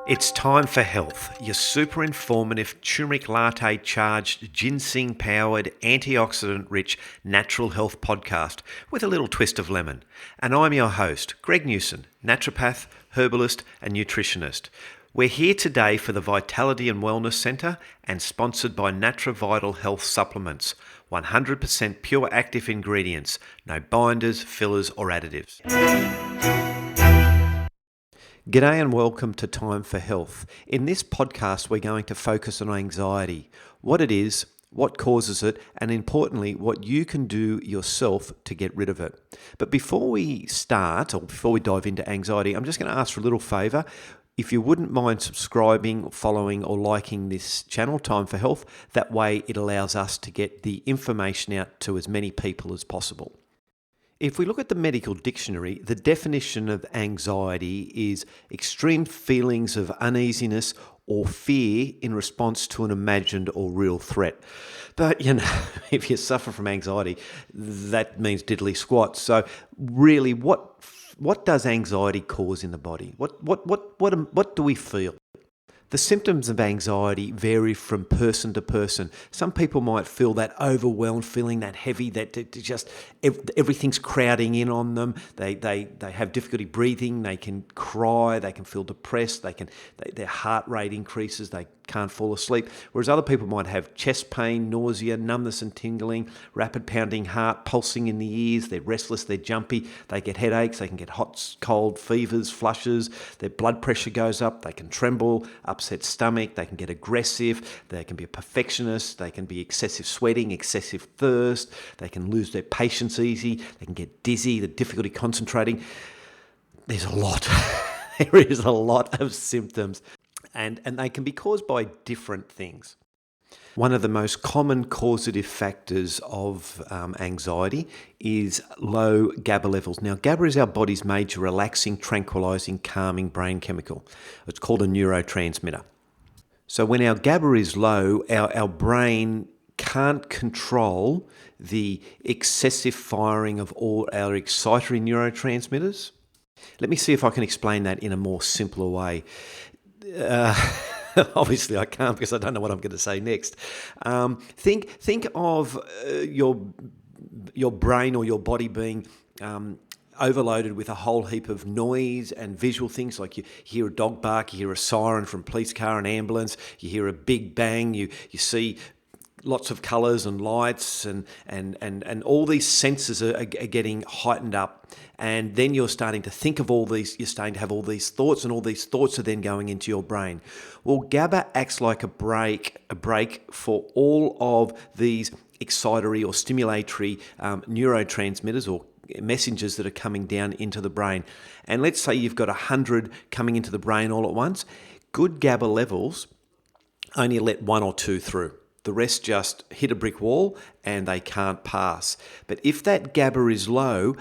It's time for health, your super informative turmeric latte charged, ginseng powered, antioxidant rich natural health podcast with a little twist of lemon. And I'm your host, Greg Newson, naturopath, herbalist, and nutritionist. We're here today for the Vitality and Wellness Centre and sponsored by NatraVital Health Supplements. 100% pure active ingredients, no binders, fillers, or additives. G'day and welcome to Time for Health. In this podcast, we're going to focus on anxiety, what it is, what causes it, and importantly, what you can do yourself to get rid of it. But before we start, or before we dive into anxiety, I'm just going to ask for a little favour. If you wouldn't mind subscribing, following, or liking this channel, Time for Health, that way it allows us to get the information out to as many people as possible. If we look at the medical dictionary, the definition of anxiety is extreme feelings of uneasiness or fear in response to an imagined or real threat. But, if you suffer from anxiety, that means diddly squat. So really, what does anxiety cause in the body? What do we feel? The symptoms of anxiety vary from person to person. Some people might feel that overwhelmed feeling, that heavy, that just everything's crowding in on them. They have difficulty breathing. They can cry. They can feel depressed. Their heart rate increases. They can't fall asleep. Whereas other people might have chest pain, nausea, numbness and tingling, rapid pounding heart, pulsing in the ears. They're restless. They're jumpy. They get headaches. They can get hot, cold, fevers, flushes. Their blood pressure goes up. They can tremble, upset stomach. They can get aggressive. They can be a perfectionist. They can be excessive sweating, excessive thirst. They can lose their patience easy. They can get dizzy, the difficulty concentrating. There's a lot. There is a lot of symptoms. And they can be caused by different things. One of the most common causative factors of anxiety is low Gaba levels. Now, Gaba is our body's major relaxing, tranquilizing, calming brain chemical. It's called a neurotransmitter. So when our Gaba is low, our brain can't control the excessive firing of all our excitatory neurotransmitters. Let me see if I can explain that in a more simpler way. Obviously I can't because I don't know what I'm going to say next. Think of your brain or your body being overloaded with a whole heap of noise and visual things, like you hear a dog bark, you hear a siren from a police car, an ambulance, you hear a big bang, you see lots of colours and lights and all these senses are getting heightened up, and then you're starting to think of all these, you're starting to have all these thoughts, and all these thoughts are then going into your brain. Well, GABA acts like a brake for all of these excitatory or stimulatory neurotransmitters or messengers that are coming down into the brain. And let's say you've got 100 coming into the brain all at once. Good GABA levels only let one or two through. The rest just hit a brick wall and they can't pass. But if that GABA is low,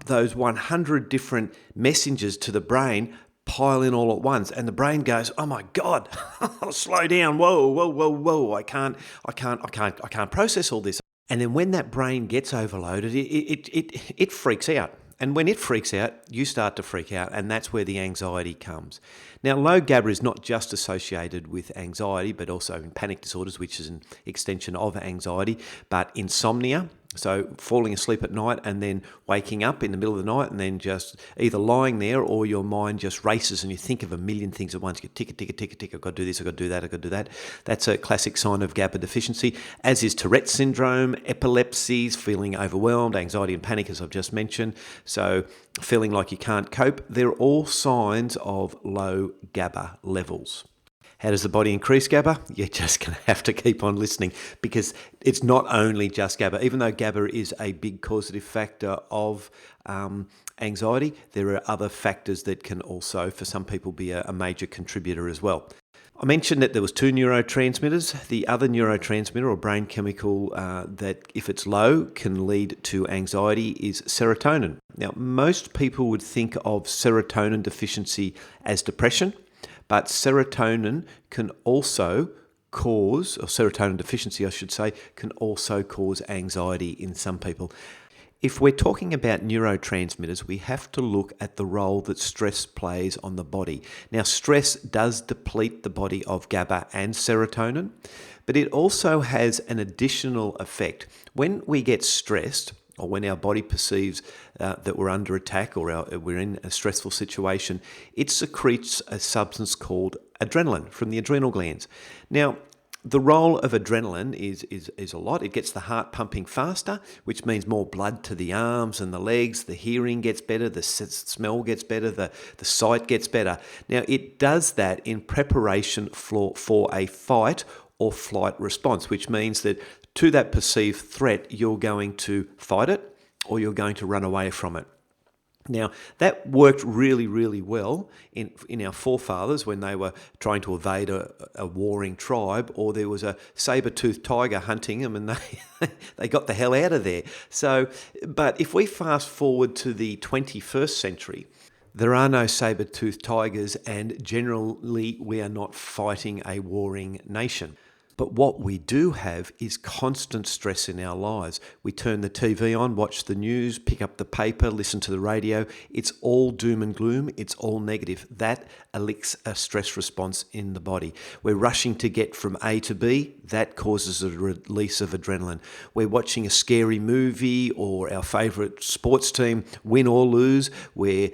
those 100 different messengers to the brain pile in all at once, and the brain goes, "Oh my God, slow down! Whoa! I can't process all this." And then when that brain gets overloaded, it freaks out. And when it freaks out, you start to freak out, and that's where the anxiety comes. Now, low GABA is not just associated with anxiety, but also in panic disorders, which is an extension of anxiety, but insomnia, so falling asleep at night and then waking up in the middle of the night and then just either lying there or your mind just races and you think of a million things at once. You tick, I've got to do this, I've got to do that, I've got to do that. That's a classic sign of GABA deficiency, as is Tourette's syndrome, epilepsies, feeling overwhelmed, anxiety and panic, as I've just mentioned. So feeling like you can't cope. They're all signs of low GABA levels. How does the body increase GABA? You're just going to have to keep on listening, because it's not only just GABA. Even though GABA is a big causative factor of anxiety, there are other factors that can also, for some people, be a major contributor as well. I mentioned that there was two neurotransmitters. The other neurotransmitter or brain chemical that, if it's low, can lead to anxiety is serotonin. Now, most people would think of serotonin deficiency as depression, but serotonin can also cause, or serotonin deficiency, I should say, can also cause anxiety in some people. If we're talking about neurotransmitters, we have to look at the role that stress plays on the body. Now, stress does deplete the body of Gaba and serotonin, but it also has an additional effect. When we get stressed, or when our body perceives that we're under attack or we're in a stressful situation, it secretes a substance called adrenaline from the adrenal glands. Now, the role of adrenaline is a lot. It gets the heart pumping faster, which means more blood to the arms and the legs. The hearing gets better, the smell gets better, the sight gets better. Now, it does that in preparation for a fight or flight response, which means that to that perceived threat, you're going to fight it or you're going to run away from it. Now, that worked really, really well in our forefathers when they were trying to evade a warring tribe, or there was a saber-toothed tiger hunting them and they got the hell out of there. So, but if we fast forward to the 21st century, there are no saber-toothed tigers, and generally we are not fighting a warring nation. But what we do have is constant stress in our lives. We turn the TV on, watch the news, pick up the paper, listen to the radio. It's all doom and gloom. It's all negative. That elicits a stress response in the body. We're rushing to get from A to B. That causes a release of adrenaline. We're watching a scary movie or our favourite sports team win or lose. We're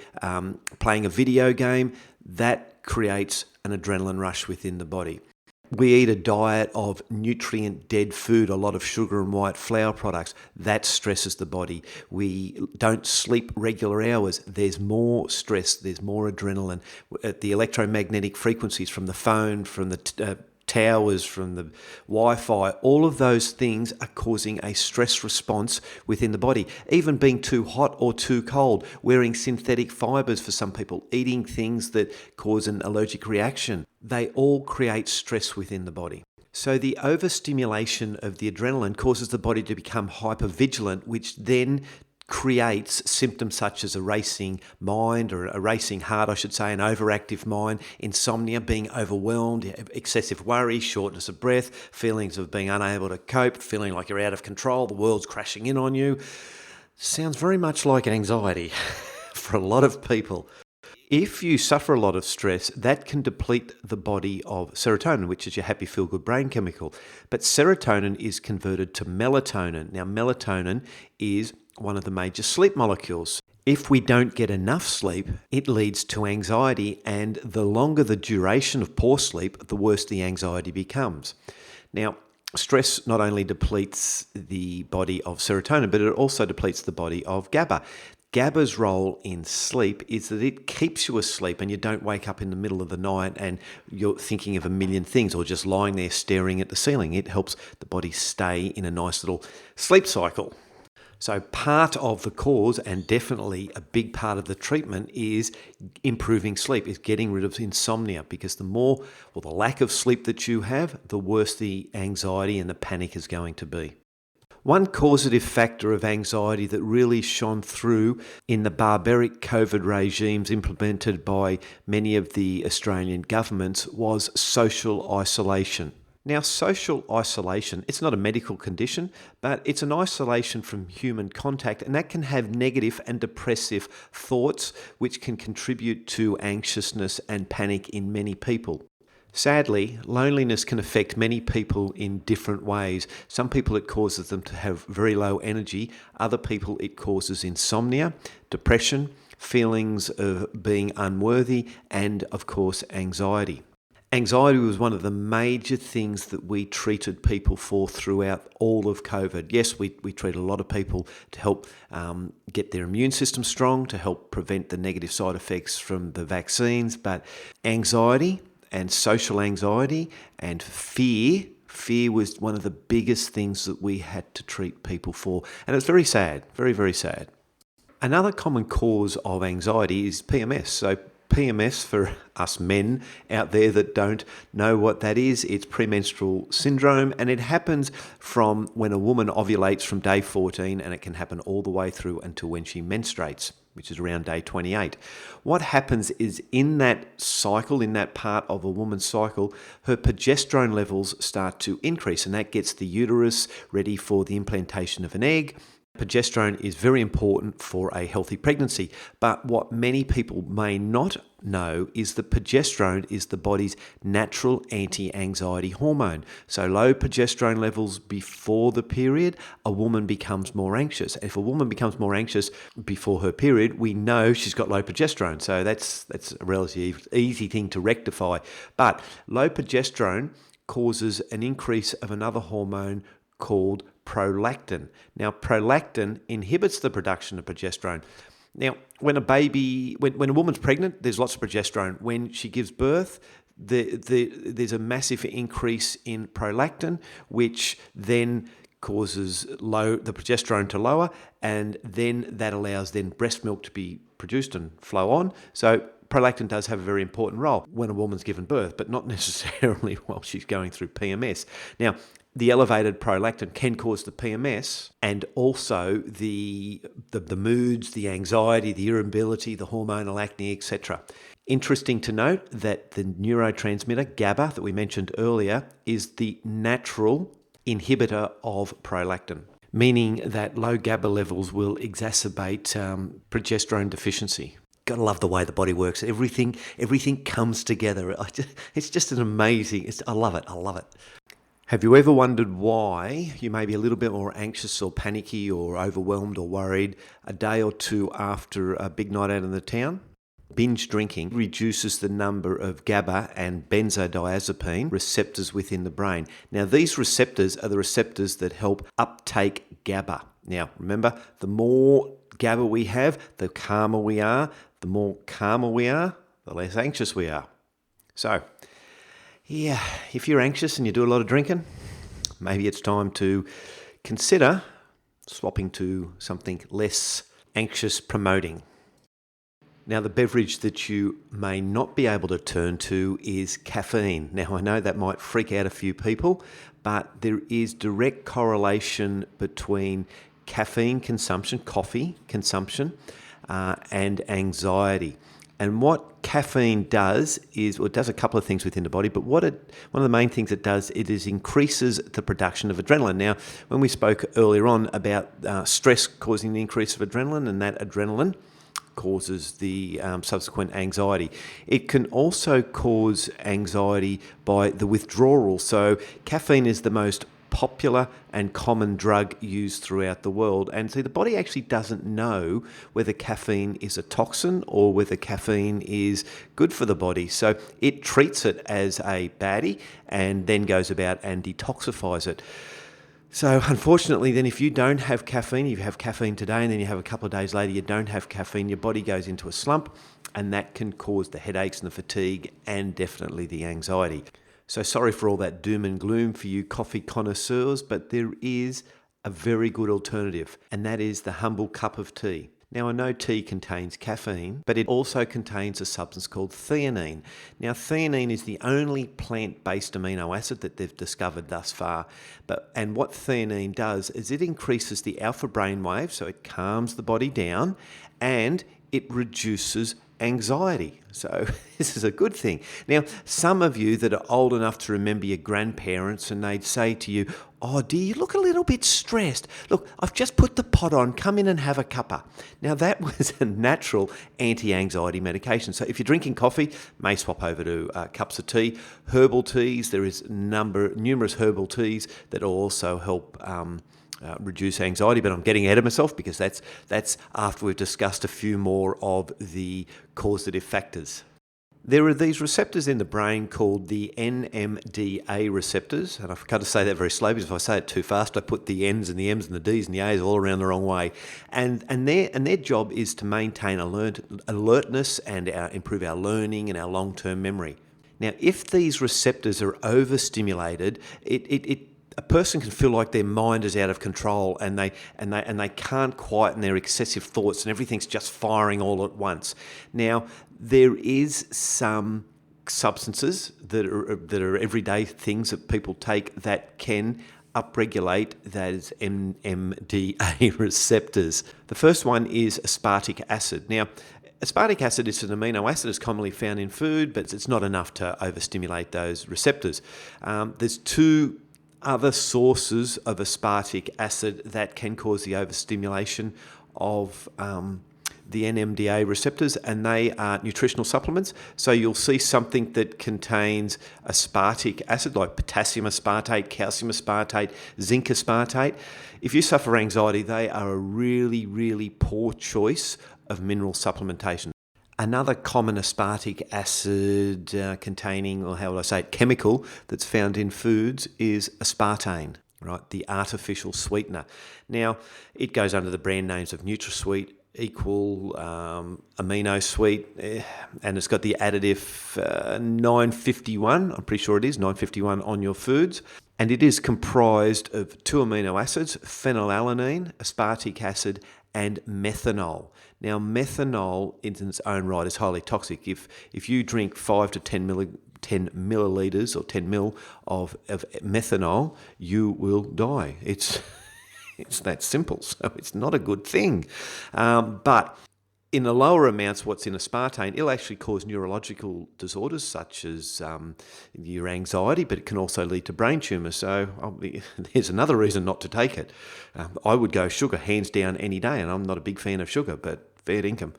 playing a video game. That creates an adrenaline rush within the body. We eat a diet of nutrient-dead food, a lot of sugar and white flour products. That stresses the body. We don't sleep regular hours. There's more stress. There's more adrenaline. The electromagnetic frequencies from the phone, from the towers, from the Wi-Fi, all of those things are causing a stress response within the body. Even being too hot or too cold, wearing synthetic fibers for some people, eating things that cause an allergic reaction, they all create stress within the body. So the overstimulation of the adrenaline causes the body to become hypervigilant, which then creates symptoms such as a racing mind, or a racing heart, I should say, an overactive mind, insomnia, being overwhelmed, excessive worry, shortness of breath, feelings of being unable to cope, feeling like you're out of control, the world's crashing in on you. Sounds very much like anxiety for a lot of people. If you suffer a lot of stress, that can deplete the body of serotonin, which is your happy, feel-good brain chemical. But serotonin is converted to melatonin. Now, melatonin is one of the major sleep molecules. If we don't get enough sleep, it leads to anxiety, and the longer the duration of poor sleep, the worse the anxiety becomes. Now, stress not only depletes the body of serotonin, but it also depletes the body of GABA. GABA's role in sleep is that it keeps you asleep and you don't wake up in the middle of the night and you're thinking of a million things or just lying there staring at the ceiling. It helps the body stay in a nice little sleep cycle. So part of the cause, and definitely a big part of the treatment, is improving sleep, is getting rid of insomnia, because the more or the lack of sleep that you have, the worse the anxiety and the panic is going to be. One causative factor of anxiety that really shone through in the barbaric COVID regimes implemented by many of the Australian governments was social isolation. Now, social isolation, it's not a medical condition, but it's an isolation from human contact, and that can have negative and depressive thoughts, which can contribute to anxiousness and panic in many people. Sadly, loneliness can affect many people in different ways. Some people it causes them to have very low energy. Other people it causes insomnia, depression, feelings of being unworthy, and of course anxiety. Anxiety was one of the major things that we treated people for throughout all of COVID. Yes, we treat a lot of people to help get their immune system strong, to help prevent the negative side effects from the vaccines, but anxiety and social anxiety and fear was one of the biggest things that we had to treat people for. And it's very sad, very, very sad. Another common cause of anxiety is PMS. So PMS, for us men out there that don't know what that is, it's premenstrual syndrome, and it happens from when a woman ovulates from day 14, and it can happen all the way through until when she menstruates, which is around day 28. What happens is in that cycle, in that part of a woman's cycle, her progesterone levels start to increase, and that gets the uterus ready for the implantation of an egg. Progesterone is very important for a healthy pregnancy, but what many people may not know is that progesterone is the body's natural anti-anxiety hormone. So low progesterone levels before the period, a woman becomes more anxious. If a woman becomes more anxious before her period, we know she's got low progesterone. So that's a relatively easy thing to rectify. But low progesterone causes an increase of another hormone called prolactin. Now, prolactin inhibits the production of progesterone. Now, when a woman's pregnant, there's lots of progesterone. When she gives birth, there's a massive increase in prolactin, which then causes the progesterone to lower, and then that allows breast milk to be produced and flow on. So prolactin does have a very important role when a woman's given birth, but not necessarily while she's going through PMS. Now, the elevated prolactin can cause the PMS and also the moods, the anxiety, the irritability, the hormonal acne, etc. Interesting to note that the neurotransmitter GABA that we mentioned earlier is the natural inhibitor of prolactin, meaning that low GABA levels will exacerbate progesterone deficiency. Gotta love the way the body works. Everything comes together. It's just an amazing. I love it. Have you ever wondered why you may be a little bit more anxious or panicky or overwhelmed or worried a day or two after a big night out in the town? Binge drinking reduces the number of GABA and benzodiazepine receptors within the brain. Now, these receptors are the receptors that help uptake GABA. Now, remember, the more GABA we have, the calmer we are. The more calmer we are, the less anxious we are. So, yeah, if you're anxious and you do a lot of drinking, maybe it's time to consider swapping to something less anxious promoting. Now, the beverage that you may not be able to turn to is caffeine. Now, I know that might freak out a few people, but there is direct correlation between caffeine consumption, coffee consumption, and anxiety. And what caffeine does is, well, it does a couple of things within the body, but one of the main things it does, it is increases the production of adrenaline. Now, when we spoke earlier on about stress causing the increase of adrenaline, and that adrenaline causes the subsequent anxiety. It can also cause anxiety by the withdrawal. So caffeine is the most popular and common drug used throughout the world. And see, the body actually doesn't know whether caffeine is a toxin or whether caffeine is good for the body. So it treats it as a baddie and then goes about and detoxifies it. So unfortunately, then if you don't have caffeine, you have caffeine today and then you have a couple of days later, you don't have caffeine, your body goes into a slump, and that can cause the headaches and the fatigue and definitely the anxiety. So sorry for all that doom and gloom for you coffee connoisseurs, but there is a very good alternative, and that is the humble cup of tea. Now, I know tea contains caffeine, but it also contains a substance called theanine. Now, theanine is the only plant-based amino acid that they've discovered thus far. And what theanine does is it increases the alpha brainwave, so it calms the body down, and it reduces anxiety. So this is a good thing. Now, some of you that are old enough to remember your grandparents, and they'd say to you, "Oh, dear, you look a little bit stressed. Look, I've just put the pot on. Come in and have a cuppa." Now, that was a natural anti-anxiety medication. So if you're drinking coffee, may swap over to cups of tea. Herbal teas, there is numerous herbal teas that also help reduce anxiety, but I'm getting ahead of myself because that's after we've discussed a few more of the causative factors. There are these receptors in the brain called the Nmda receptors, and I've got to say that very slowly because if I say it too fast, I put the N's and the M's and the D's and the A's all around the wrong way. And their job is to maintain alertness and improve our learning and our long-term memory. Now, if these receptors are overstimulated, a person can feel like their mind is out of control and they can't quieten their excessive thoughts and everything's just firing all at once. Now, there is some substances that are everyday things that people take that can upregulate those NMDA receptors. The first one is aspartic acid. Now, aspartic acid is an amino acid that's commonly found in food, but it's not enough to overstimulate those receptors. There's two other sources of aspartic acid that can cause the overstimulation of the Nmda receptors, and they are nutritional supplements. So you'll see something that contains aspartic acid, like potassium aspartate, calcium aspartate, zinc aspartate. If you suffer anxiety, they are a really, really poor choice of mineral supplementation. Another common aspartic acid containing, or how would I say it, chemical that's found in foods is aspartame, right? The artificial sweetener. Now, it goes under the brand names of NutraSweet, Equal, Amino Sweet, and it's got the additive 951, I'm pretty sure it is, 951 on your foods. And it is comprised of 2 amino acids, phenylalanine, aspartic acid, and methanol. Now, methanol in its own right is highly toxic. If you drink 5 to 10 milliliters or 10 mil of methanol, you will die. It's that simple, so it's not a good thing. But in the lower amounts, what's in aspartame, it'll actually cause neurological disorders such as your anxiety, but it can also lead to brain tumours. So there's another reason not to take it. I would go sugar hands down any day, and I'm not a big fan of sugar, but fair income.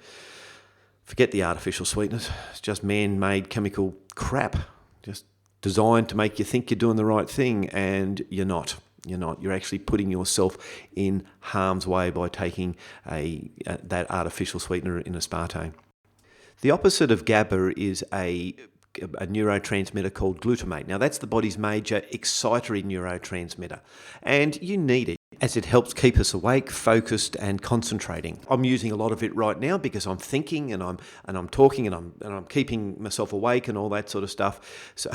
Forget the artificial sweeteners. It's just man-made chemical crap, just designed to make you think you're doing the right thing, and you're not. You're not. You're actually putting yourself in harm's way by taking that artificial sweetener in aspartame. The opposite of GABA is a neurotransmitter called glutamate. Now, that's the body's major excitatory neurotransmitter, and you need it as it helps keep us awake, focused, and concentrating. I'm using a lot of it right now because I'm thinking and I'm talking and I'm keeping myself awake and all that sort of stuff. So,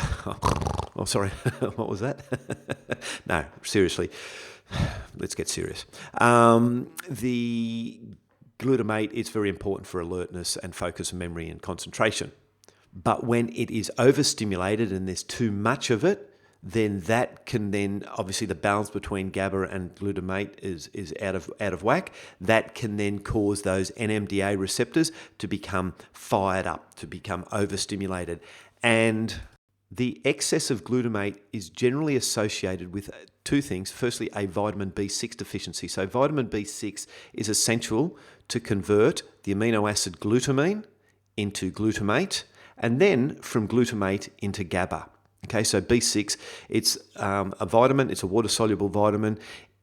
oh, sorry, what was that? No, seriously, let's get serious. The glutamate is very important for alertness and focus, memory, and concentration. But when it is overstimulated and there's too much of it, then that can obviously the balance between GABA and glutamate is out of whack. That can then cause those NMDA receptors to become fired up, to become overstimulated. And the excess of glutamate is generally associated with two things. Firstly, a vitamin B6 deficiency. So vitamin B6 is essential to convert the amino acid glutamine into glutamate, and then from glutamate into GABA. Okay, so B6, it's a vitamin, it's a water-soluble vitamin.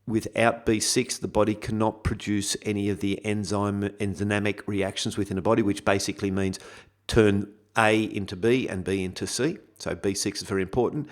Without B6, the body cannot produce any of the enzymatic reactions within the body, which basically means turn A into B and B into C. So B6 is very important.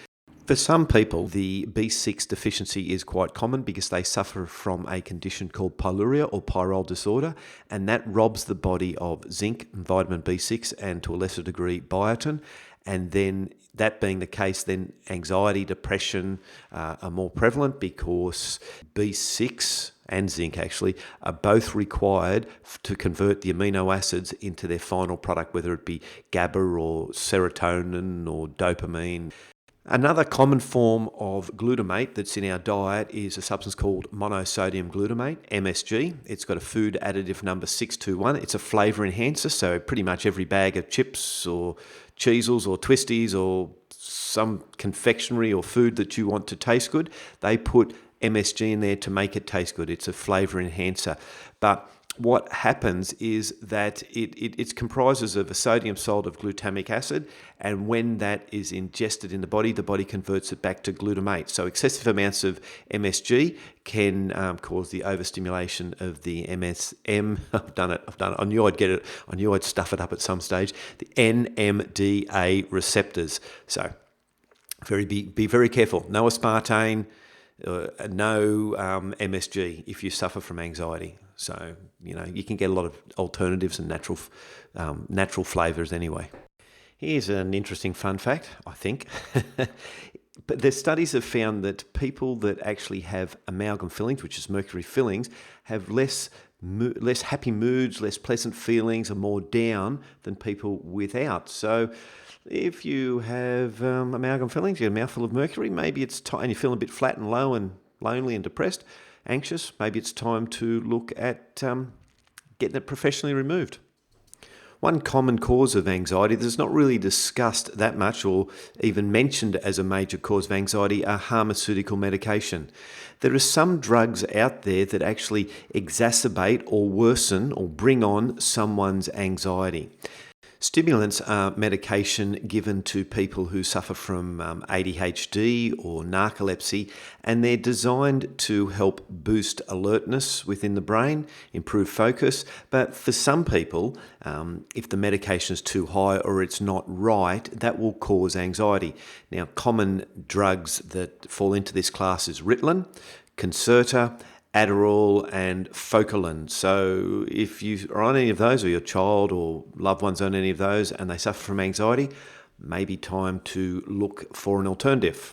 For some people, the B6 deficiency is quite common because they suffer from a condition called pyluria or pyrrole disorder, and that robs the body of zinc and vitamin B6 and to a lesser degree biotin. And then that being the case, then anxiety, depression are more prevalent because B6 and zinc actually are both required to convert the amino acids into their final product, whether it be GABA or serotonin or dopamine. Another common form of glutamate that's in our diet is a substance called monosodium glutamate, MSG. It's got a food additive number 621. It's a flavour enhancer, so pretty much every bag of chips or Cheezels or Twisties or some confectionery or food that you want to taste good, they put MSG in there to make it taste good. It's a flavour enhancer. But what happens is that it comprises of a sodium salt of glutamic acid, and when that is ingested in the body converts it back to glutamate. So excessive amounts of MSG can cause the overstimulation of the MSM. I've done it. I knew I'd get it. I knew I'd stuff it up at some stage. The Nmda receptors. So be very careful. No aspartame. No MSG if you suffer from anxiety. So, you can get a lot of alternatives and natural flavours anyway. Here's an interesting fun fact, I think. But the studies have found that people that actually have amalgam fillings, which is mercury fillings, have less happy moods, less pleasant feelings, are more down than people without. So if you have amalgam fillings, you get a mouthful of mercury, maybe it's time, and you feel a bit flat and low and lonely and depressed, anxious, maybe it's time to look at getting it professionally removed. One common cause of anxiety that's not really discussed that much or even mentioned as a major cause of anxiety are pharmaceutical medication. There are some drugs out there that actually exacerbate or worsen or bring on someone's anxiety. Stimulants are medication given to people who suffer from ADHD or narcolepsy, and they're designed to help boost alertness within the brain, improve focus. But for some people, if the medication is too high or it's not right, that will cause anxiety. Now, common drugs that fall into this class is Ritalin, Concerta, Adderall and Focalin. So if you are on any of those, or your child or loved ones on any of those, and they suffer from anxiety, maybe time to look for an alternative.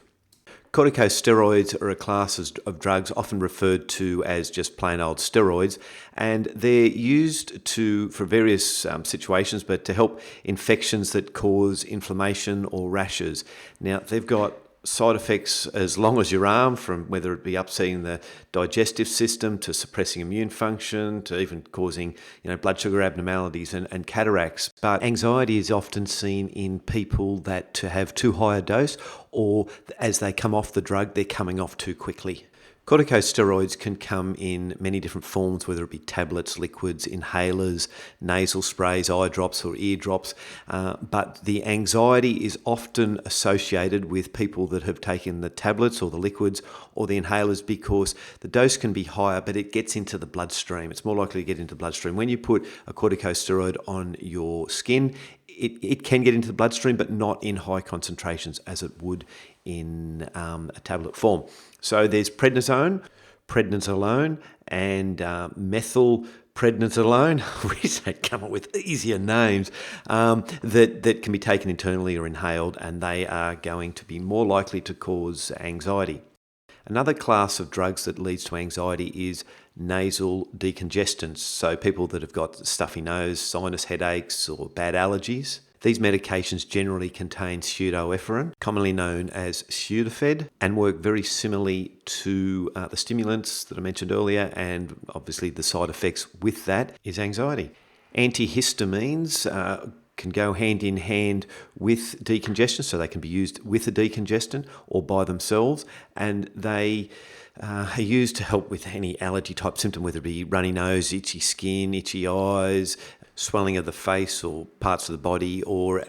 Corticosteroids are a class of drugs often referred to as just plain old steroids, and they're used for various situations, but to help infections that cause inflammation or rashes. Now, they've got side effects as long as your arm, from whether it be upsetting the digestive system to suppressing immune function to even causing blood sugar abnormalities and cataracts. But anxiety is often seen in people that have too high a dose, or as they come off the drug, they're coming off too quickly. Corticosteroids can come in many different forms, whether it be tablets, liquids, inhalers, nasal sprays, eye drops or ear drops. But the anxiety is often associated with people that have taken the tablets or the liquids or the inhalers, because the dose can be higher, but it gets into the bloodstream. It's more likely to get into the bloodstream. When you put a corticosteroid on your skin, it can get into the bloodstream, but not in high concentrations as it would in a tablet form. So there's prednisone, prednisolone, and methylprednisolone. We wish they'd come up with easier names that can be taken internally or inhaled, and they are going to be more likely to cause anxiety. Another class of drugs that leads to anxiety is nasal decongestants, so people that have got stuffy nose, sinus headaches, or bad allergies. These medications generally contain pseudoephedrine, commonly known as Sudafed, and work very similarly to the stimulants that I mentioned earlier, and obviously the side effects with that is anxiety. Antihistamines can go hand in hand with decongestion, so they can be used with a decongestant or by themselves, and they are used to help with any allergy type symptom, whether it be runny nose, itchy skin, itchy eyes, swelling of the face or parts of the body, or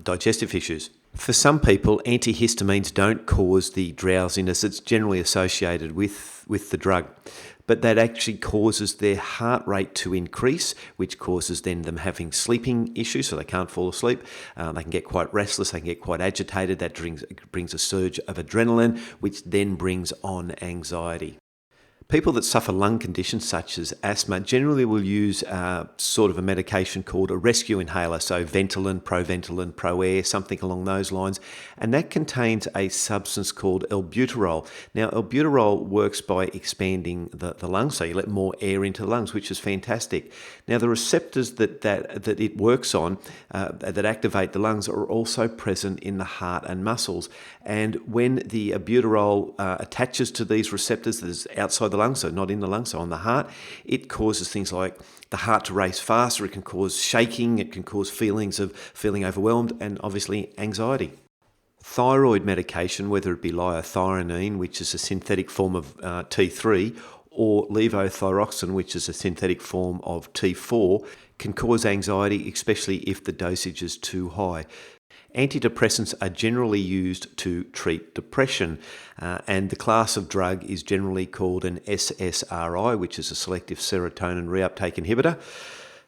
digestive issues. For some people, antihistamines don't cause the drowsiness that's generally associated with the drug, but that actually causes their heart rate to increase, which causes then them having sleeping issues, so they can't fall asleep. They can get quite restless, they can get quite agitated. That brings a surge of adrenaline, which then brings on anxiety. People that suffer lung conditions such as asthma generally will use sort of a medication called a rescue inhaler, so Ventolin, ProAir, something along those lines, and that contains a substance called albuterol. Now, albuterol works by expanding the lungs, so you let more air into the lungs, which is fantastic. Now, the receptors that it works on that activate the lungs are also present in the heart and muscles, and when the albuterol attaches to these receptors that is outside the lungs, so not in the lungs, so on the heart, it causes things like the heart to race faster, it can cause shaking, it can cause feelings of feeling overwhelmed, and obviously anxiety. Thyroid medication, whether it be liothyronine, which is a synthetic form of T3, or levothyroxine, which is a synthetic form of T4, can cause anxiety, especially if the dosage is too high. Antidepressants are generally used to treat depression, and the class of drug is generally called an SSRI, which is a selective serotonin reuptake inhibitor.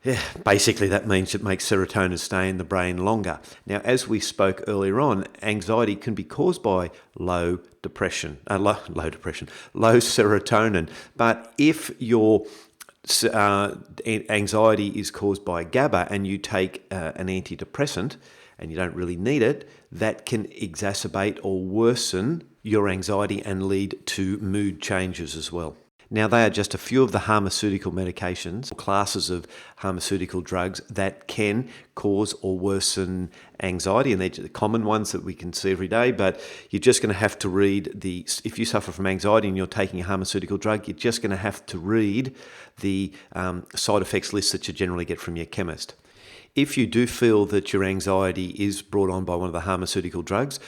Yeah, basically that means it makes serotonin stay in the brain longer. Now, as we spoke earlier on, anxiety can be caused by low serotonin, but if your anxiety is caused by Gaba and you take an antidepressant, and you don't really need it, that can exacerbate or worsen your anxiety and lead to mood changes as well. Now, they are just a few of the pharmaceutical medications, or classes of pharmaceutical drugs that can cause or worsen anxiety, and they're the common ones that we can see every day, but you're just going to have to read if you suffer from anxiety and you're taking a pharmaceutical drug, you're just going to have to read the side effects list that you generally get from your chemist. If you do feel that your anxiety is brought on by one of the pharmaceutical drugs,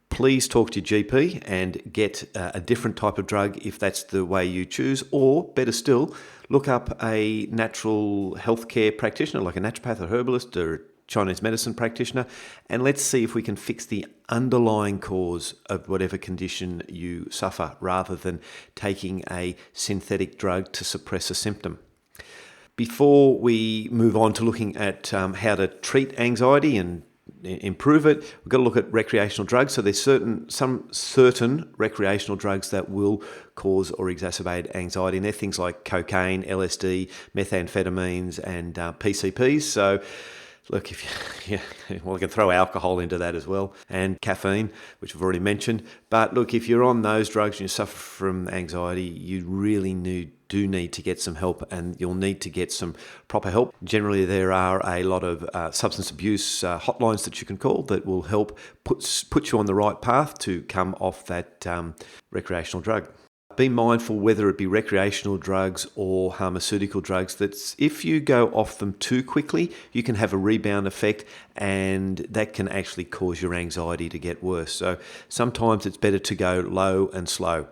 please talk to your GP and get a different type of drug if that's the way you choose, or better still, look up a natural healthcare practitioner like a naturopath or herbalist or a Chinese medicine practitioner, and let's see if we can fix the underlying cause of whatever condition you suffer rather than taking a synthetic drug to suppress a symptom. Before we move on to looking at how to treat anxiety and improve it, we've got to look at recreational drugs. So there's some certain recreational drugs that will cause or exacerbate anxiety, and they're things like cocaine, LSD, methamphetamines, and PCPs. So look, I can throw alcohol into that as well, and caffeine, which I've already mentioned. But look, if you're on those drugs and you suffer from anxiety, you really do need to get some help, and you'll need to get some proper help. Generally, there are a lot of substance abuse hotlines that you can call that will help put you on the right path to come off that recreational drug. Be mindful whether it be recreational drugs or pharmaceutical drugs, that if you go off them too quickly, you can have a rebound effect, and that can actually cause your anxiety to get worse. So sometimes it's better to go low and slow.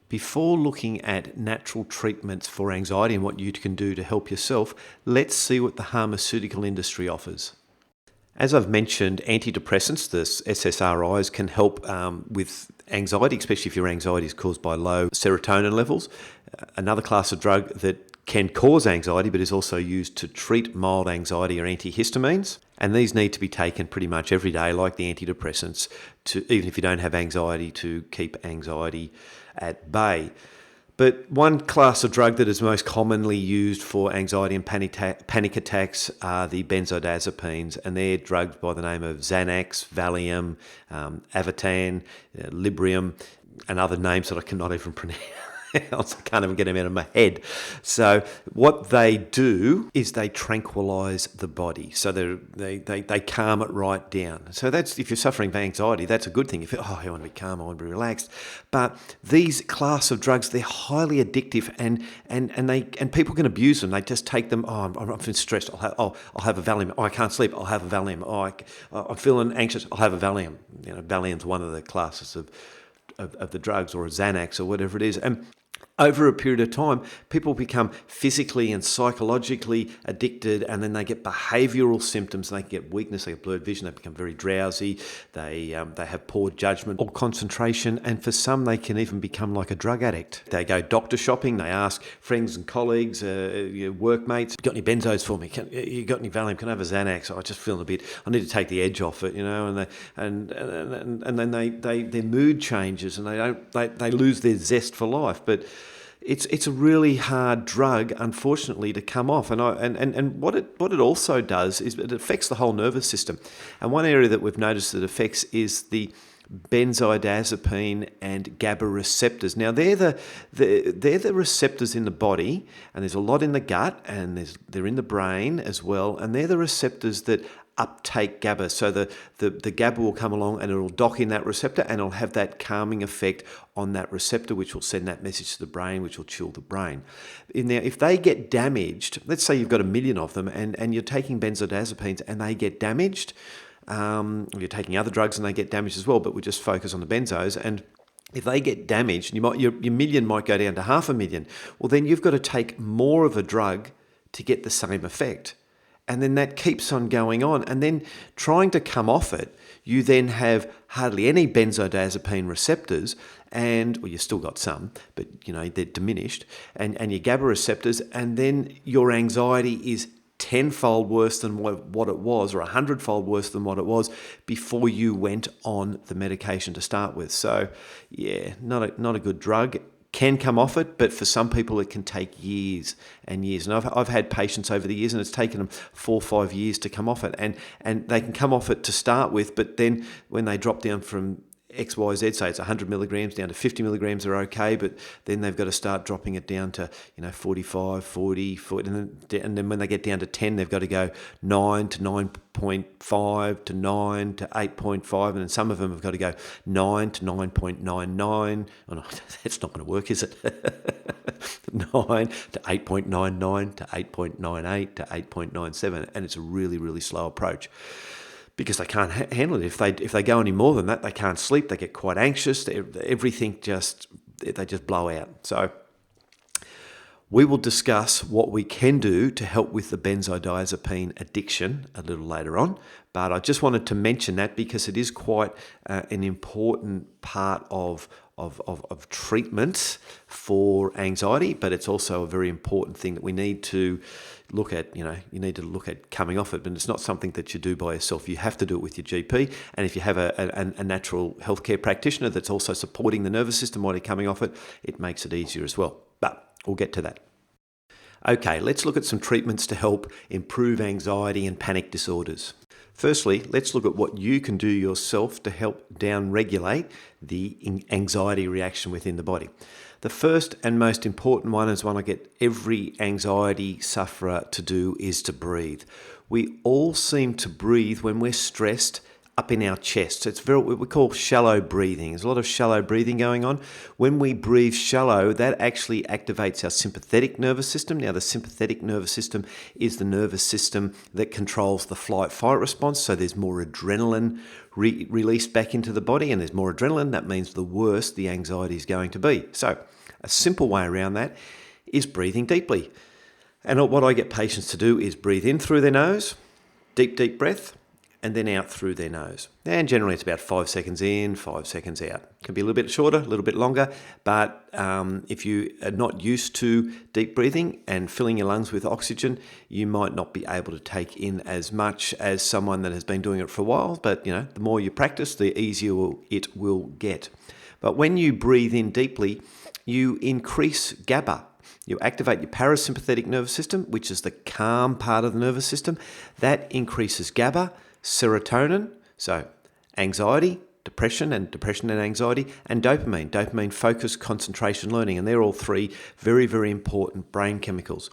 Before looking at natural treatments for anxiety and what you can do to help yourself, let's see what the pharmaceutical industry offers. As I've mentioned, antidepressants, the SSRIs, can help with anxiety, especially if your anxiety is caused by low serotonin levels. Another class of drug that can cause anxiety but is also used to treat mild anxiety are antihistamines. And these need to be taken pretty much every day, like the antidepressants, even if you don't have anxiety, to keep anxiety at bay. But one class of drug that is most commonly used for anxiety and panic attacks are the benzodiazepines, and they're drugs by the name of Xanax, Valium, Avitan, Librium, and other names that I cannot even pronounce. I can't even get them out of my head. So what they do is they tranquilize the body. So they calm it right down. So that's, if you're suffering from anxiety, that's a good thing. If you I want to be calm, I want to be relaxed. But these class of drugs, they're highly addictive, and people can abuse them. They just take them. I'm feeling stressed. I'll have a Valium. I can't sleep. I'll have a Valium. I'm feeling anxious. I'll have a Valium. Valium's one of the classes of the drugs, or a Xanax, or whatever it is. And over a period of time, people become physically and psychologically addicted, and then they get behavioural symptoms. They get weakness, they get blurred vision, they become very drowsy, they have poor judgment or concentration, and for some they can even become like a drug addict. They go doctor shopping, they ask friends and colleagues, workmates, got any benzos for me? You got any Valium? Can I have a Xanax? I just feeling I need to take the edge off it, and then their mood changes, and they lose their zest for life. But it's a really hard drug, unfortunately, to come off. And what it also does is it affects the whole nervous system. And one area that we've noticed that affects is the benzodiazepine and Gaba receptors. Now they're the receptors in the body, and there's a lot in the gut, and they're in the brain as well, and they're the receptors that uptake Gaba. So the Gaba will come along and it'll dock in that receptor, and it'll have that calming effect on that receptor, which will send that message to the brain, which will chill the brain. Now, if they get damaged, let's say you've got 1 million of them, and you're taking benzodiazepines and they get damaged, or you're taking other drugs and they get damaged as well, but we just focus on the benzos, and if they get damaged, your million might go down to 500,000. Well, then you've got to take more of a drug to get the same effect. And then that keeps on going on. And then trying to come off it, you then have hardly any benzodiazepine receptors, you still got some, but they're diminished, and your GABA receptors, and then your anxiety is tenfold worse than what it was, or 100-fold worse than what it was before you went on the medication to start with. So yeah, not a good drug. Can come off it, but for some people it can take years and years. And I've had patients over the years, and it's taken them 4 or 5 years to come off it, and they can come off it to start with, but then when they drop down from XYZ, say it's 100 milligrams down to 50 milligrams are okay, but then they've got to start dropping it down to 45, 40, and then when they get down to 10, they've got to go 9 to 9.5 to 9 to 8.5, and then some of them have got to go 9 to 9.99. Oh no, that's not going to work, is it? 9 to 8.99 to 8.98 to 8.97, and it's a really, really slow approach, because they can't handle it. If they go any more than that, they can't sleep. They get quite anxious. Everything they just blow out. So we will discuss what we can do to help with the benzodiazepine addiction a little later on. But I just wanted to mention that because it is quite an important part of treatment for anxiety, but it's also a very important thing that we need to look at. You need to look at coming off it, but it's not something that you do by yourself. You have to do it with your GP, and if you have a natural healthcare practitioner that's also supporting the nervous system while you're coming off it, it makes it easier as well. But we'll get to that. Okay, let's look at some treatments to help improve anxiety and panic disorders. Firstly, let's look at what you can do yourself to help down-regulate the anxiety reaction within the body. The first and most important one is one I get every anxiety sufferer to do is to breathe. We all seem to breathe when we're stressed up in our chest. It's what we call shallow breathing. There's a lot of shallow breathing going on. When we breathe shallow, that actually activates our sympathetic nervous system. Now, the sympathetic nervous system is the nervous system that controls the flight-fight response. So there's more adrenaline released back into the body, and there's more adrenaline. That means the worse the anxiety is going to be. So a simple way around that is breathing deeply. And what I get patients to do is breathe in through their nose, deep, deep breath, and then out through their nose. And generally it's about 5 seconds in, 5 seconds out. It can be a little bit shorter, a little bit longer, but if you are not used to deep breathing and filling your lungs with oxygen, you might not be able to take in as much as someone that has been doing it for a while, but the more you practice, the easier it will get. But when you breathe in deeply, you increase Gaba. You activate your parasympathetic nervous system, which is the calm part of the nervous system. That increases Gaba, serotonin, so anxiety, depression and anxiety, and dopamine. Dopamine, focus, concentration, learning, and they're all three very, very important brain chemicals.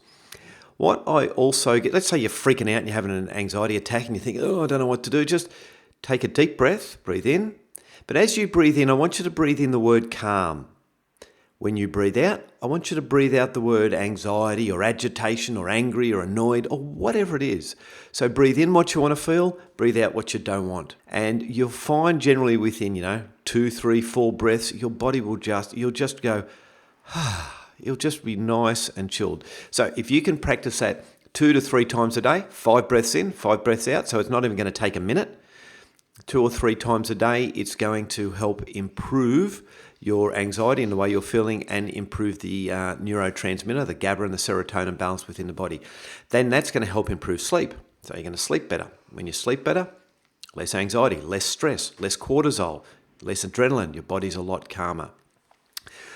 What I also get, let's say you're freaking out and you're having an anxiety attack and you think, I don't know what to do, just take a deep breath, breathe in. But as you breathe in, I want you to breathe in the word calm. When you breathe out, I want you to breathe out the word anxiety or agitation or angry or annoyed or whatever it is. So breathe in what you want to feel, breathe out what you don't want. And you'll find generally within, 2, 3, 4 breaths, your body will you'll just go, you'll just be nice and chilled. So if you can practice that 2 to 3 times a day, 5 breaths in, 5 breaths out, so it's not even going to take a minute, 2 or 3 times a day, it's going to help improve your anxiety and the way you're feeling and improve the neurotransmitter, the Gaba and the serotonin balance within the body. Then that's going to help improve sleep. So you're going to sleep better. When you sleep better, less anxiety, less stress, less cortisol, less adrenaline. Your body's a lot calmer.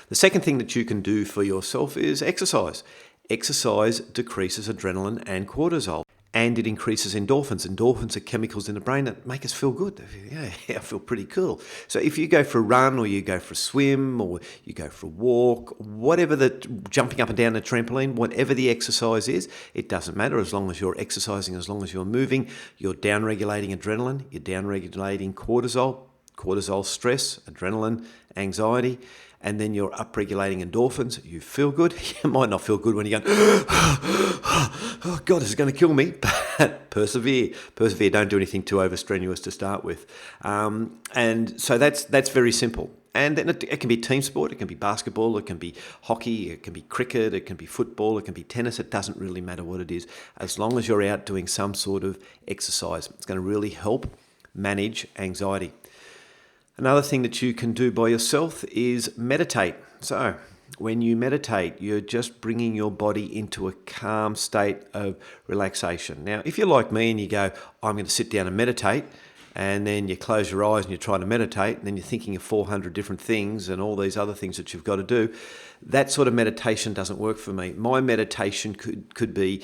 The second thing that you can do for yourself is exercise. Exercise decreases adrenaline and cortisol. And it increases endorphins. Endorphins are chemicals in the brain that make us feel good. Yeah, I feel pretty cool. So if you go for a run or you go for a swim or you go for a walk, whatever jumping up and down the trampoline, whatever the exercise is, it doesn't matter as long as you're exercising, as long as you're moving, you're down-regulating adrenaline, you're down-regulating cortisol stress, adrenaline, anxiety, and then you're up-regulating endorphins. You feel good. You might not feel good when you're going, oh God, this is going to kill me. But persevere. Don't do anything too overstrenuous to start with. And so that's very simple. And then it can be team sport. It can be basketball. It can be hockey. It can be cricket. It can be football. It can be tennis. It doesn't really matter what it is. As long as you're out doing some sort of exercise, it's going to really help manage anxiety. Another thing that you can do by yourself is meditate. So when you meditate, you're just bringing your body into a calm state of relaxation. Now, if you're like me and you go, I'm going to sit down and meditate, and then you close your eyes and you're trying to meditate, and then you're thinking of 400 different things and all these other things that you've got to do. That sort of meditation doesn't work for me. My meditation could be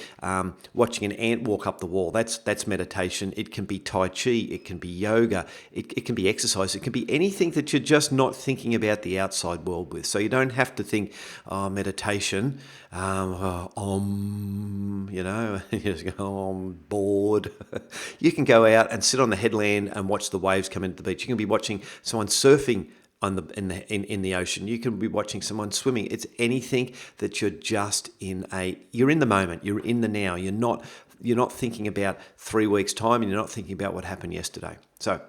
watching an ant walk up the wall. That's meditation. It can be Tai Chi. It can be yoga. It can be exercise. It can be anything that you're just not thinking about the outside world with. So you don't have to think, meditation, you just go, I'm bored. You can go out and sit on the headland and watch the waves come into the beach. You can be watching someone surfing in the ocean. You can be watching someone swimming. It's anything that you're just you're in the moment, you're in the now. You're not thinking about 3 weeks' time, and you're not thinking about what happened yesterday. So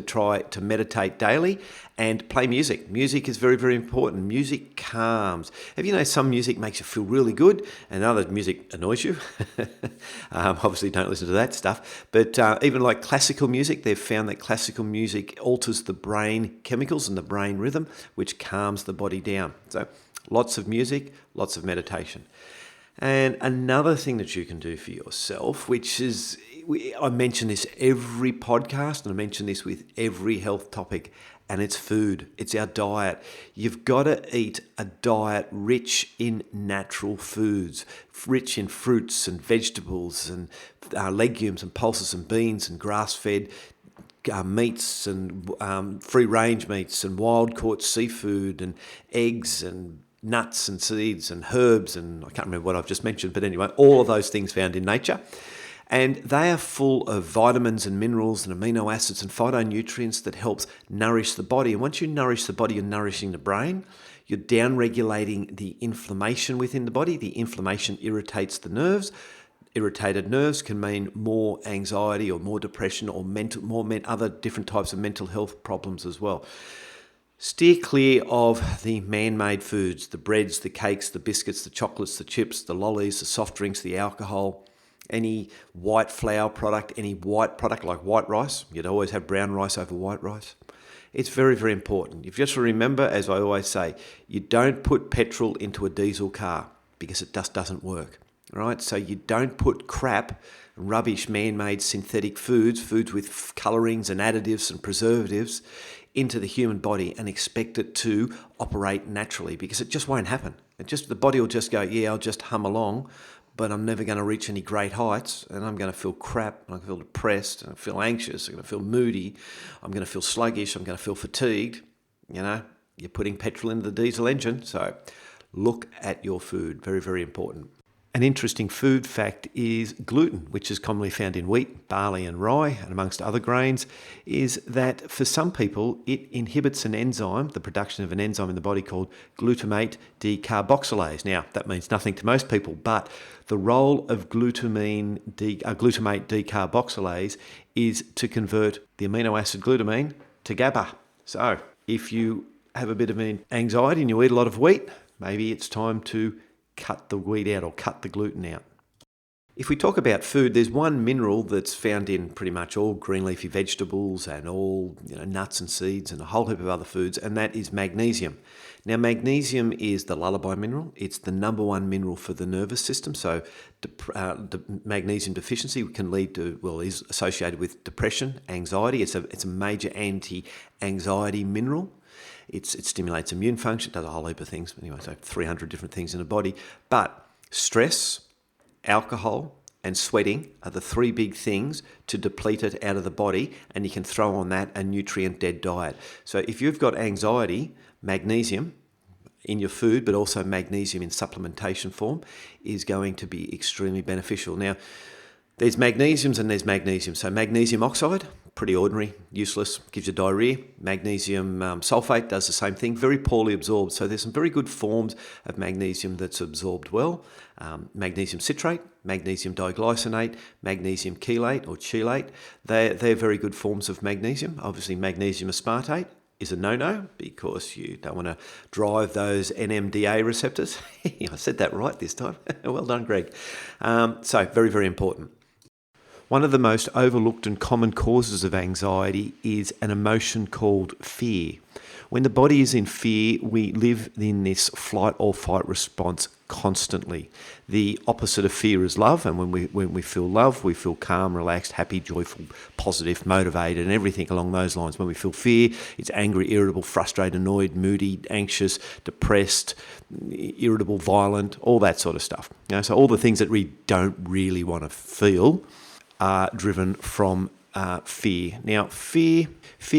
try to meditate daily and play music. Music is very, very important. Music calms. Have you know some music makes you feel really good and other music annoys you? Obviously don't listen to that stuff. But even like classical music, they've found that classical music alters the brain chemicals and the brain rhythm, which calms the body down. So lots of music, lots of meditation. And another thing that you can do for yourself, which is, I mention this every podcast, and I mention this with every health topic, and it's food. It's our diet. You've got to eat a diet rich in natural foods, rich in fruits and vegetables and legumes and pulses and beans and grass-fed meats and free-range meats and wild-caught seafood and eggs and nuts and seeds and herbs, and I can't remember what I've just mentioned, but anyway, all of those things found in nature. And they are full of vitamins and minerals and amino acids and phytonutrients that helps nourish the body. And once you nourish the body, you're nourishing the brain. You're down-regulating the inflammation within the body. The inflammation irritates the nerves. Irritated nerves can mean more anxiety or more depression or other different types of mental health problems as well. Steer clear of the man-made foods, the breads, the cakes, the biscuits, the chocolates, the chips, the lollies, the soft drinks, the alcohol, any white flour product, any white product like white rice. You'd always have brown rice over white rice. It's very, very important. You've just to remember, as I always say, you don't put petrol into a diesel car because it just doesn't work, right? So you don't put crap, rubbish, man-made synthetic foods with colorings and additives and preservatives into the human body and expect it to operate naturally, because it just won't happen. The body will just go, yeah, I'll just hum along, but I'm never going to reach any great heights, and I'm going to feel crap, and I feel depressed, and I feel anxious, I'm going to feel moody, I'm going to feel sluggish, I'm going to feel fatigued. You're putting petrol into the diesel engine. So look at your food. Very, very important. An interesting food fact is gluten, which is commonly found in wheat, barley and rye, and amongst other grains, is that for some people it inhibits an enzyme, the production of an enzyme in the body called glutamate decarboxylase. Now, that means nothing to most people, but the role of glutamate decarboxylase is to convert the amino acid glutamine to Gaba. So if you have a bit of anxiety and you eat a lot of wheat, maybe it's time to cut the wheat out or cut the gluten out. If we talk about food, there's one mineral that's found in pretty much all green leafy vegetables and all nuts and seeds and a whole heap of other foods, and that is magnesium. Now, magnesium is the lullaby mineral. It's the number one mineral for the nervous system. So magnesium deficiency can lead to, is associated with depression, anxiety. It's a major anti-anxiety mineral. It stimulates immune function, does a whole heap of things. Anyway, so 300 different things in the body. But stress, alcohol, and sweating are the three big things to deplete it out of the body, and you can throw on that a nutrient-dead diet. So if you've got anxiety, magnesium in your food, but also magnesium in supplementation form, is going to be extremely beneficial. Now, there's magnesiums and there's magnesium. So magnesium oxide, pretty ordinary, useless, gives you diarrhea. Magnesium sulfate does the same thing, very poorly absorbed. So there's some very good forms of magnesium that's absorbed well. Magnesium citrate, magnesium diglycinate, magnesium chelate or chelate. They're very good forms of magnesium. Obviously, magnesium aspartate is a no-no because you don't want to drive those Nmda receptors. I said that right this time. Well done, Greg. So very, very important. One of the most overlooked and common causes of anxiety is an emotion called fear. When the body is in fear, we live in this flight or fight response constantly. The opposite of fear is love, and when we feel love, we feel calm, relaxed, happy, joyful, positive, motivated, and everything along those lines. When we feel fear, it's angry, irritable, frustrated, annoyed, moody, anxious, depressed, irritable, violent, all that sort of stuff. So all the things that we don't really want to feel are driven from fear. Now, fear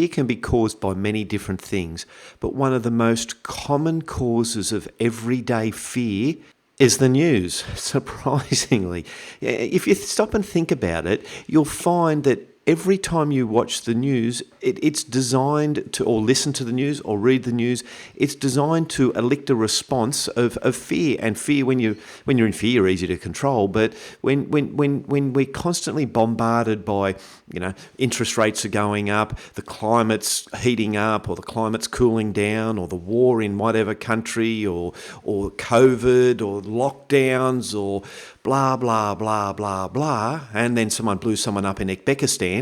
can be caused by many different things, but one of the most common causes of everyday fear is the news, surprisingly. If you stop and think about it, you'll find that every time you watch the news, it's designed to, or listen to the news or read the news, it's designed to elicit a response of fear. And fear, when you're in fear, easy to control. But when we're constantly bombarded by, interest rates are going up, the climate's heating up, or the climate's cooling down, or the war in whatever country, or COVID, or lockdowns, or blah, blah, blah, blah, blah, and then someone blew someone up in Uzbekistan,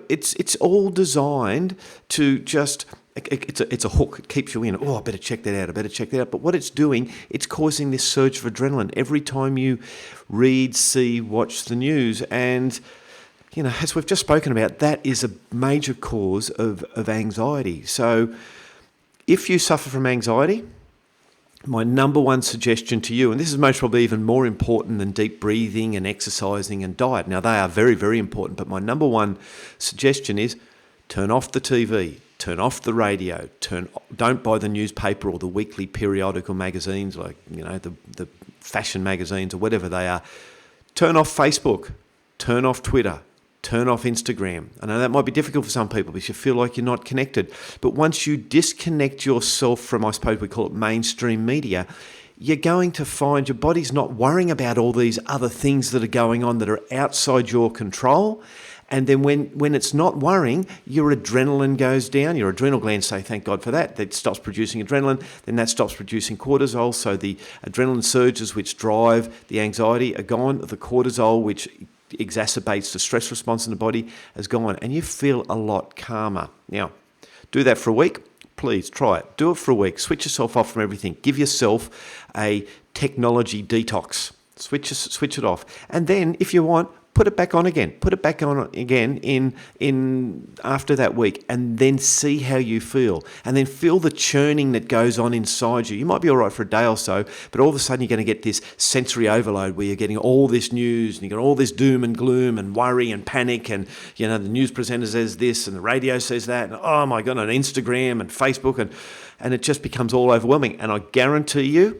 it's all designed to just, it's a hook. It keeps you in. Oh, I better check that out. But what it's doing, it's causing this surge of adrenaline every time you read, see, watch the news. And, as we've just spoken about, that is a major cause of anxiety. So if you suffer from anxiety, my number one suggestion to you, and this is most probably even more important than deep breathing and exercising and diet. Now, they are very, very important, but my number one suggestion is turn off the TV, turn off the radio, don't buy the newspaper or the weekly periodical magazines like, the fashion magazines or whatever they are. Turn off Facebook, turn off Twitter, turn off Instagram. I know that might be difficult for some people because you feel like you're not connected. But once you disconnect yourself from, I suppose we call it mainstream media, you're going to find your body's not worrying about all these other things that are going on that are outside your control. And then when it's not worrying, your adrenaline goes down. Your adrenal glands say, thank God for that. That stops producing adrenaline. Then that stops producing cortisol. So the adrenaline surges which drive the anxiety are gone. The cortisol, which exacerbates the stress response in the body, is gone, and you feel a lot calmer. Now, do that for a week. Please try it. Do it for a week. Switch yourself off from everything. Give yourself a technology detox. Switch it off, and then if you want, put it back on again. Put it back on again in after that week, and then see how you feel. And then feel the churning that goes on inside you. You might be all right for a day or so, but all of a sudden you're going to get this sensory overload where you're getting all this news and you got all this doom and gloom and worry and panic, and the news presenter says this and the radio says that, and oh my God, on Instagram and Facebook, and it just becomes all overwhelming. And I guarantee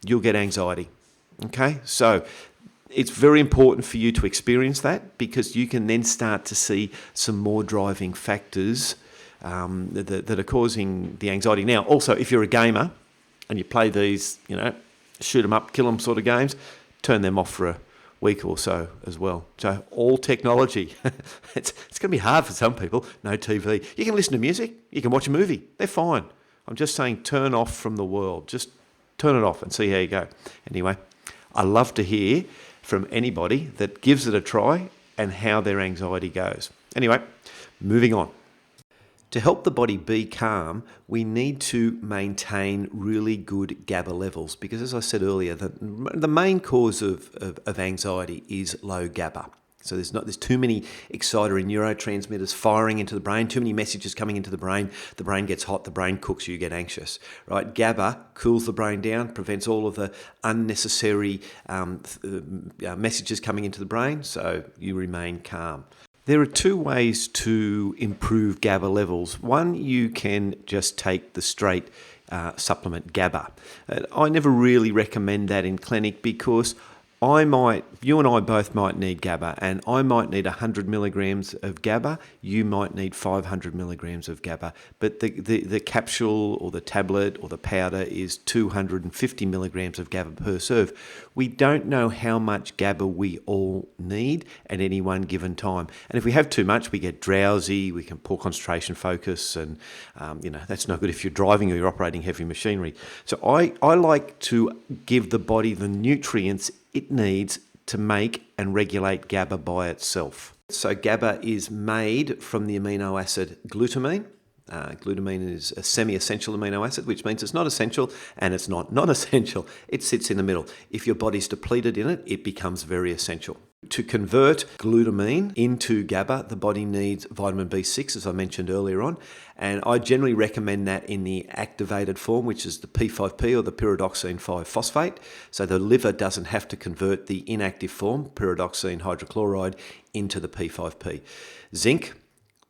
you'll get anxiety. Okay, so it's very important for you to experience that, because you can then start to see some more driving factors that are causing the anxiety. Now, also, if you're a gamer and you play these, shoot 'em up, kill 'em sort of games, turn them off for a week or so as well. So all technology, it's going to be hard for some people. No TV. You can listen to music. You can watch a movie. They're fine. I'm just saying turn off from the world. Just turn it off and see how you go. Anyway, I love to hear from anybody that gives it a try and how their anxiety goes. Anyway, moving on. To help the body be calm, we need to maintain really good GABA levels, because as I said earlier, the main cause of anxiety is low GABA. So there's too many excitatory neurotransmitters firing into the brain, too many messages coming into the brain gets hot, the brain cooks, you get anxious, right? GABA cools the brain down, prevents all of the unnecessary messages coming into the brain, so you remain calm. There are two ways to improve GABA levels. One, you can just take the straight supplement GABA. I never really recommend that in clinic, because you and I both might need GABA, and I might need 100 milligrams of GABA. You might need 500 milligrams of GABA, but the capsule or the tablet or the powder is 250 milligrams of GABA per serve. We don't know how much GABA we all need at any one given time. And if we have too much, we get drowsy, we can poor concentration, focus, and that's no good if you're driving or you're operating heavy machinery. So I like to give the body the nutrients it needs to make and regulate GABA by itself. So GABA is made from the amino acid glutamine. Glutamine is a semi-essential amino acid, which means it's not essential and it's not non-essential. It sits in the middle. If your body's depleted in it, it becomes very essential. To convert glutamine into GABA, the body needs vitamin B6, as I mentioned earlier on, and I generally recommend that in the activated form, which is the P5P or the pyridoxine 5-phosphate. So the liver doesn't have to convert the inactive form, pyridoxine hydrochloride, into the P5P. Zinc,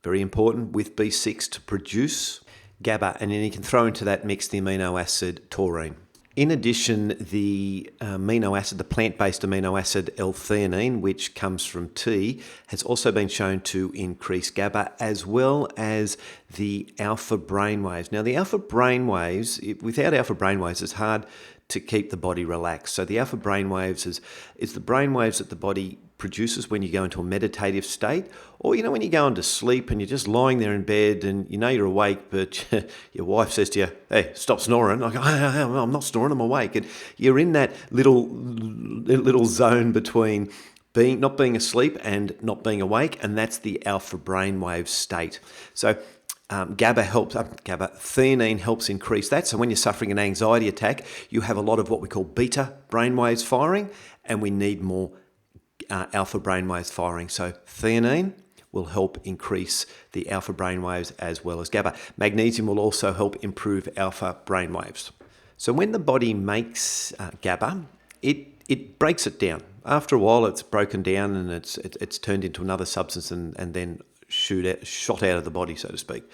very important with B6 to produce GABA, and then you can throw into that mix the amino acid taurine. In addition, the amino acid, the plant-based amino acid L-theanine, which comes from tea, has also been shown to increase GABA as well as the alpha brainwaves. Now, the alpha brainwaves, without alpha brainwaves, it's hard to keep the body relaxed. So the alpha brainwaves is the brainwaves that the body produces when you go into a meditative state, or when you go into sleep and you're just lying there in bed and you're awake, but your wife says to you, "Hey, stop snoring." I go, "I'm not snoring, I'm awake." And you're in that little zone between not being asleep and not being awake, and that's the alpha brainwave state. So theanine helps increase that. So when you're suffering an anxiety attack, you have a lot of what we call beta brainwaves firing, and we need more alpha brainwaves firing. So theanine will help increase the alpha brainwaves as well as GABA. Magnesium will also help improve alpha brainwaves. So when the body makes GABA, it breaks it down. After a while, it's broken down and it's turned into another substance and then shot out of the body, so to speak.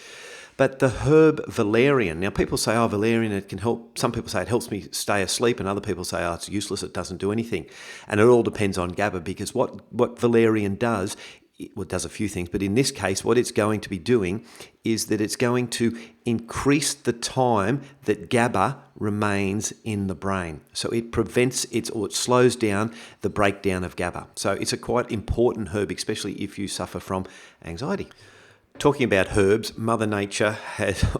But the herb valerian, now people say, valerian, it can help. Some people say it helps me stay asleep, and other people say, it's useless, it doesn't do anything. And it all depends on GABA, because what valerian does, it does a few things, but in this case, what it's going to be doing is that it's going to increase the time that GABA remains in the brain. So it prevents it slows down the breakdown of GABA. So it's a quite important herb, especially if you suffer from anxiety. Talking about herbs, Mother Nature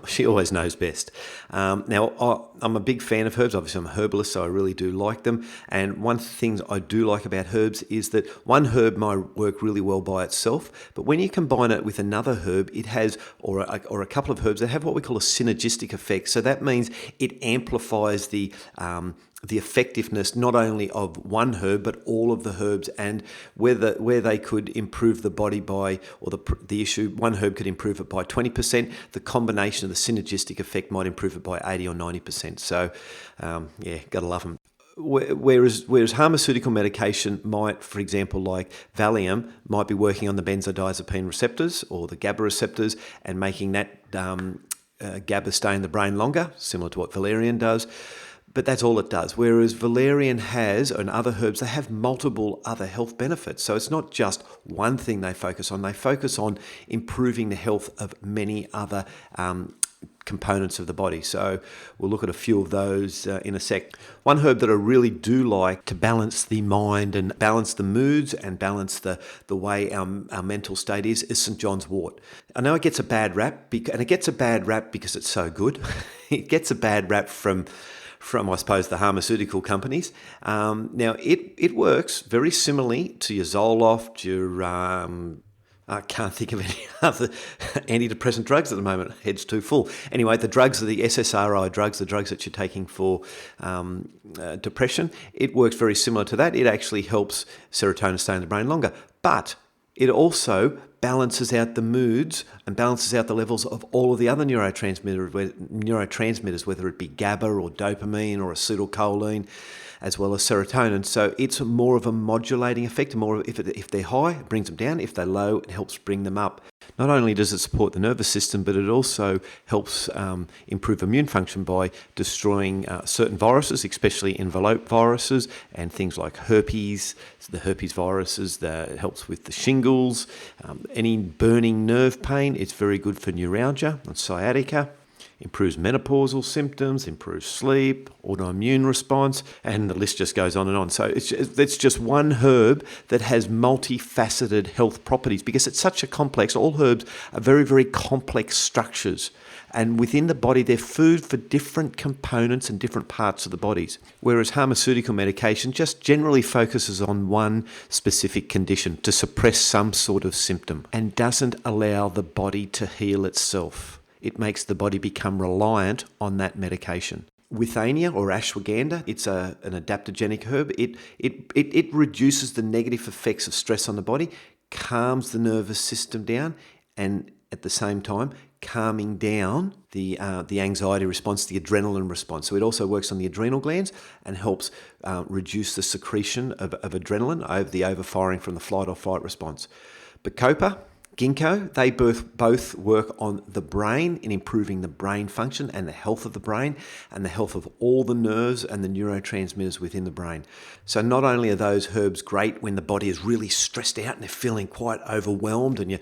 she always knows best. Now, I'm a big fan of herbs. Obviously, I'm a herbalist, so I really do like them. And one of the things I do like about herbs is that one herb might work really well by itself, but when you combine it with another herb, it has, or a couple of herbs that have what we call a synergistic effect. So that means it amplifies the effectiveness not only of one herb but all of the herbs, and where they could improve the body by, or the issue, one herb could improve it by 20%, the combination of the synergistic effect might improve it by 80 or 90%. So gotta love them. Whereas pharmaceutical medication might, for example, like Valium, might be working on the benzodiazepine receptors or the GABA receptors and making that GABA stay in the brain longer, similar to what valerian does. But that's all it does. Whereas valerian and other herbs, they have multiple other health benefits. So it's not just one thing they focus on. They focus on improving the health of many other components of the body. So we'll look at a few of those in a sec. One herb that I really do like to balance the mind and balance the moods and balance the way our mental state is St. John's wort. I know it gets a bad rap, and it gets a bad rap because it's so good. It gets a bad rap from I suppose, the pharmaceutical companies. Now, it works very similarly to your Zoloft, your I can't think of any other antidepressant drugs at the moment. Head's too full. Anyway, the drugs are the SSRI drugs, the drugs that you're taking for depression. It works very similar to that. It actually helps serotonin stay in the brain longer. But it also balances out the moods and balances out the levels of all of the other neurotransmitters, whether it be GABA or dopamine or acetylcholine, as well as serotonin. So it's more of a modulating effect. If they're high, it brings them down. If they're low, it helps bring them up. Not only does it support the nervous system, but it also helps improve immune function by destroying certain viruses, especially envelope viruses and things like herpes, the herpes viruses. It helps with the shingles, any burning nerve pain. It's very good for neuralgia and sciatica. Improves menopausal symptoms, improves sleep, autoimmune response, and the list just goes on and on. So it's just one herb that has multifaceted health properties because it's such a complex. All herbs are very, very complex structures. And within the body, they're food for different components and different parts of the bodies. Whereas pharmaceutical medication just generally focuses on one specific condition to suppress some sort of symptom and doesn't allow the body to heal itself. it makes the body become reliant on that medication. Withania or ashwagandha, it's an adaptogenic herb. It reduces the negative effects of stress on the body, calms the nervous system down, and at the same time calming down the anxiety response, the adrenaline response. So it also works on the adrenal glands and helps reduce the secretion of adrenaline over the overfiring from the flight or fight response. Bacopa, ginkgo, they both work on the brain in improving the brain function and the health of the brain and the health of all the nerves and the neurotransmitters within the brain. So not only are those herbs great when the body is really stressed out and they're feeling quite overwhelmed and you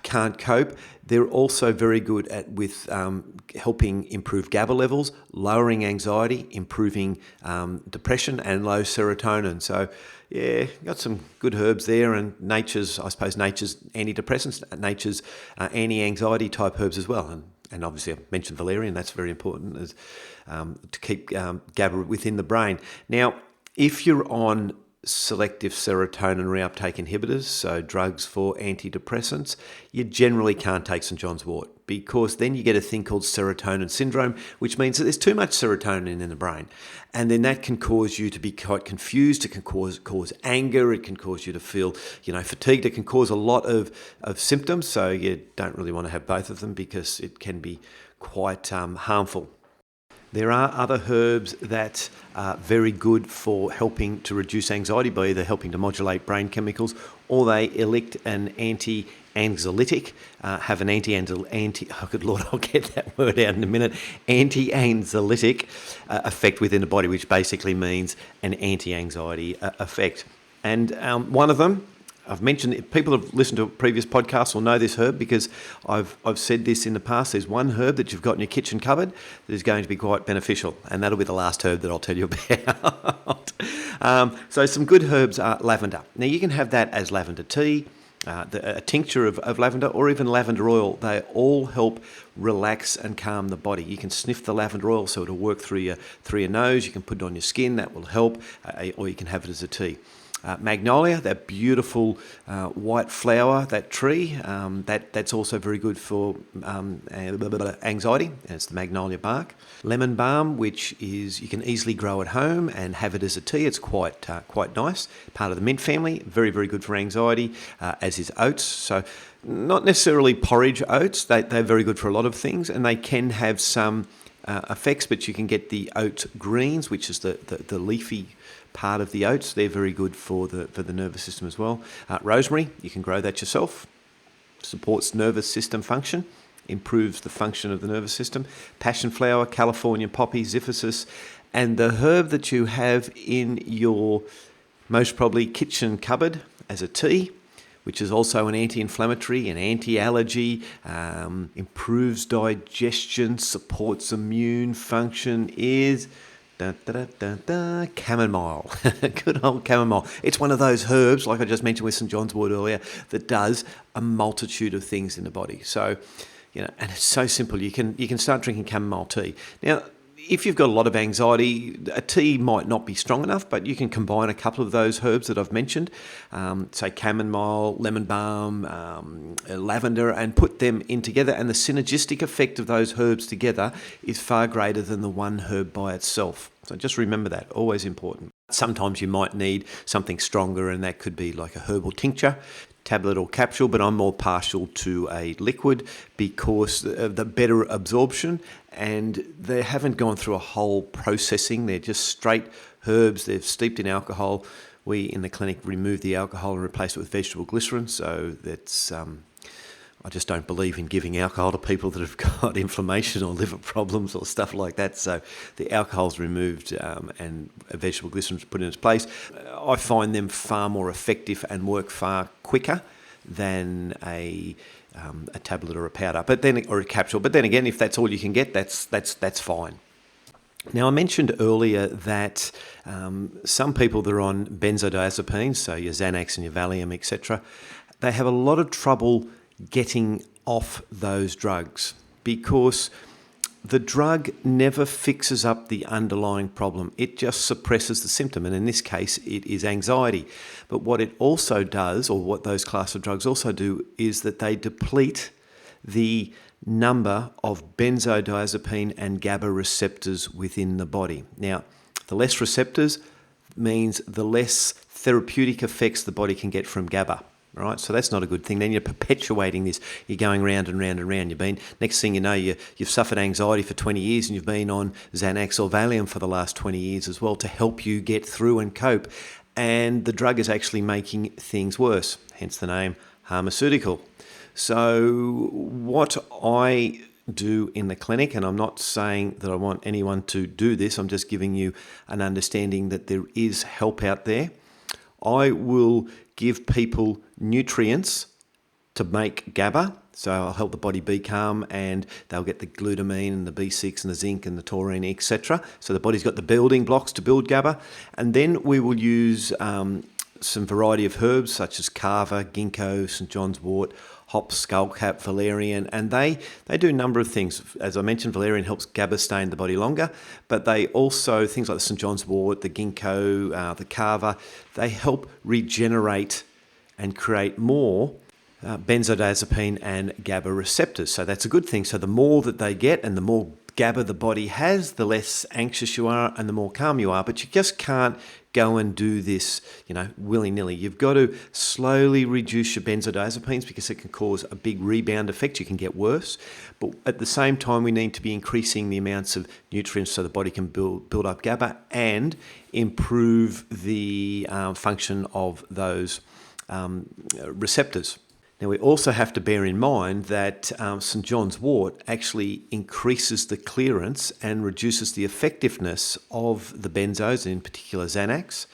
can't cope, they're also very good with helping improve Gaba levels, lowering anxiety, improving depression and low serotonin. So yeah, got some good herbs there, and nature's antidepressants, nature's anti-anxiety type herbs as well. And obviously I mentioned Valerian, that's very important as to keep GABA within the brain. Now, if you're on selective serotonin reuptake inhibitors, so drugs for antidepressants, you generally can't take St. John's wort, because then you get a thing called serotonin syndrome, which means that there's too much serotonin in the brain. And then that can cause you to be quite confused. It can cause anger. It can cause you to feel, fatigued. It can cause a lot of symptoms. So you don't really want to have both of them because it can be quite harmful. There are other herbs that are very good for helping to reduce anxiety by either helping to modulate brain chemicals, or they elect an anti-anxiolytic, have an oh good Lord, I'll get that word out in a minute, anti-anxiolytic effect within the body, which basically means an anti-anxiety effect. And one of them, I've mentioned it, people have listened to previous podcasts will know this herb because I've said this in the past. There's one herb that you've got in your kitchen cupboard that is going to be quite beneficial, and that'll be the last herb that I'll tell you about. So some good herbs are lavender. Now you can have that as lavender tea, a tincture of lavender, or even lavender oil. They all help relax and calm the body. You can sniff the lavender oil so it'll work through your nose. You can put it on your skin, that will help, or you can have it as a tea. Magnolia, that beautiful white flower, that tree, that's also very good for anxiety, and it's the magnolia bark. Lemon balm, which is you can easily grow at home and have it as a tea. It's quite nice. Part of the mint family, very, very good for anxiety, as is oats. So not necessarily porridge oats. They're very good for a lot of things, and they can have some effects, but you can get the oat greens, which is the leafy part of the oats. They're very good for the nervous system as well. Rosemary, you can grow that yourself. Supports nervous system function, improves the function of the nervous system. Passion flower, California poppy, ziphysus, and the herb that you have in your most probably kitchen cupboard as a tea, which is also an anti-inflammatory, an anti-allergy, improves digestion, supports immune function, is chamomile. Good old chamomile. It's one of those herbs, like I just mentioned with St. John's wort earlier, that does a multitude of things in the body. So, and it's so simple. You can start drinking chamomile tea. Now, if you've got a lot of anxiety, a tea might not be strong enough, but you can combine a couple of those herbs that I've mentioned, say chamomile, lemon balm, lavender, and put them in together. And the synergistic effect of those herbs together is far greater than the one herb by itself. So just remember that, always important. Sometimes you might need something stronger, and that could be like a herbal tincture, tablet or capsule, but I'm more partial to a liquid because of the better absorption, and they haven't gone through a whole processing. They're just straight herbs. They're steeped in alcohol. We in the clinic remove the alcohol and replace it with vegetable glycerin. So that's I just don't believe in giving alcohol to people that have got inflammation or liver problems or stuff like that. So the alcohol's removed and vegetable glycerin is put in its place. I find them far more effective and work far quicker than a tablet or a powder, or a capsule. But then again, if that's all you can get, that's fine. Now, I mentioned earlier that some people that are on benzodiazepines, so your Xanax and your Valium, etc., they have a lot of trouble getting off those drugs because the drug never fixes up the underlying problem. It just suppresses the symptom, and in this case, it is anxiety. But what it also does, or what those class of drugs also do, is that they deplete the number of benzodiazepine and GABA receptors within the body. Now, the less receptors means the less therapeutic effects the body can get from GABA. Right, so that's not a good thing. Then you're perpetuating this. You're going round and round and round. Next thing you know, you've suffered anxiety for 20 years and you've been on Xanax or Valium for the last 20 years as well to help you get through and cope. And the drug is actually making things worse, hence the name pharmaceutical. So what I do in the clinic, and I'm not saying that I want anyone to do this, I'm just giving you an understanding that there is help out there. I will give people nutrients to make GABA, so I'll help the body be calm, and they'll get the glutamine and the B6 and the zinc and the taurine, etc. So the body's got the building blocks to build GABA, and then we will use some variety of herbs such as kava, ginkgo, St. John's wort, hops, skullcap, valerian, and they do a number of things. As I mentioned, valerian helps GABA stay in the body longer, but they also, things like the St. John's wort, the ginkgo, the kava, they help regenerate and create more benzodiazepine and GABA receptors. So that's a good thing. So the more that they get and the more GABA the body has, the less anxious you are and the more calm you are. But you just can't go and do this, willy-nilly. You've got to slowly reduce your benzodiazepines because it can cause a big rebound effect. You can get worse. But at the same time, we need to be increasing the amounts of nutrients so the body can build up GABA and improve the function of those receptors. Now, we also have to bear in mind that St. John's wort actually increases the clearance and reduces the effectiveness of the benzos, in particular Xanax,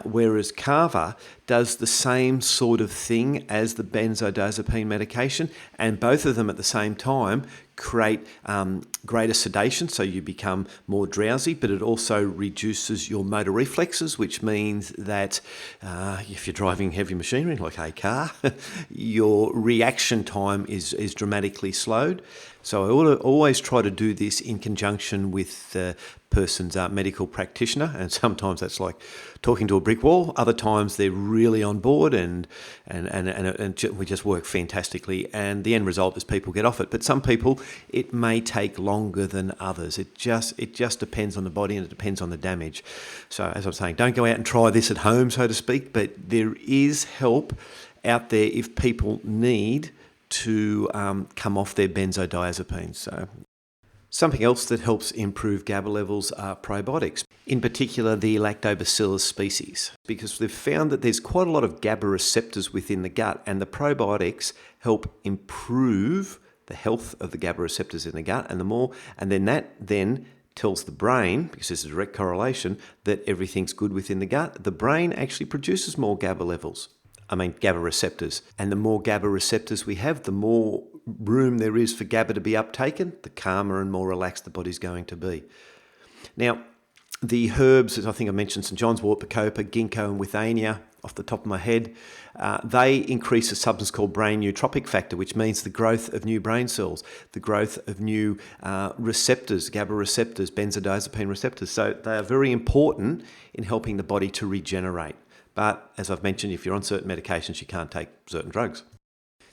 whereas kava does the same sort of thing as the benzodiazepine medication, and both of them at the same time create greater sedation, so you become more drowsy, but it also reduces your motor reflexes, which means that if you're driving heavy machinery like a car, your reaction time is dramatically slowed. So I always try to do this in conjunction with the person's medical practitioner, and sometimes that's like talking to a brick wall. Other times they're really on board, and we just work fantastically. And the end result is people get off it. But some people, it may take longer than others. It just depends on the body and it depends on the damage. So as I'm saying, don't go out and try this at home, so to speak. But there is help out there if people need to come off their benzodiazepines. So something else that helps improve GABA levels are probiotics, in particular the Lactobacillus species, because they've found that there's quite a lot of GABA receptors within the gut, and the probiotics help improve the health of the GABA receptors in the gut, and then that tells the brain, because there's a direct correlation, that everything's good within the gut. The brain actually produces more GABA receptors. And the more GABA receptors we have, the more room there is for GABA to be uptaken, the calmer and more relaxed the body's going to be. Now, the herbs, as I think I mentioned, St. John's wort, bacopa, ginkgo and withania, off the top of my head, they increase a substance called brain nootropic factor, which means the growth of new brain cells, the growth of new receptors, GABA receptors, benzodiazepine receptors. So they are very important in helping the body to regenerate. But as I've mentioned, if you're on certain medications, you can't take certain drugs.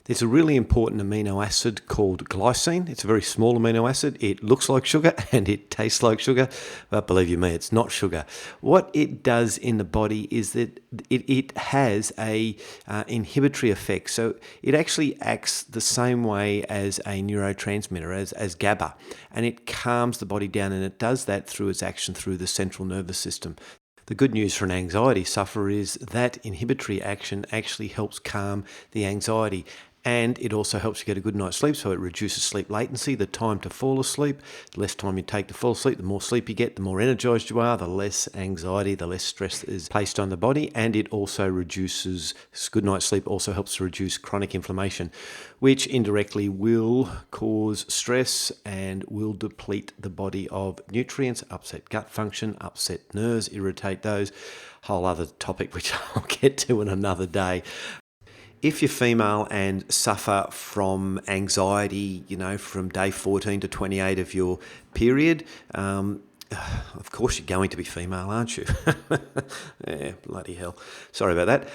There's a really important amino acid called glycine. It's a very small amino acid. It looks like sugar and it tastes like sugar, but believe you me, it's not sugar. What it does in the body is that it has a inhibitory effect. So it actually acts the same way as a neurotransmitter, as GABA, and it calms the body down, and it does that through its action through the central nervous system. The good news for an anxiety sufferer is that inhibitory action actually helps calm the anxiety. And it also helps you get a good night's sleep, so it reduces sleep latency, the time to fall asleep. The less time you take to fall asleep, the more sleep you get, the more energized you are, the less anxiety, the less stress that is placed on the body. And it also reduces, good night's sleep also helps to reduce chronic inflammation, which indirectly will cause stress and will deplete the body of nutrients, upset gut function, upset nerves, irritate those. Whole other topic which I'll get to in another day. If you're female and suffer from anxiety, from day 14 to 28 of your period, Of course, you're going to be female, aren't you? Yeah, bloody hell. Sorry about that.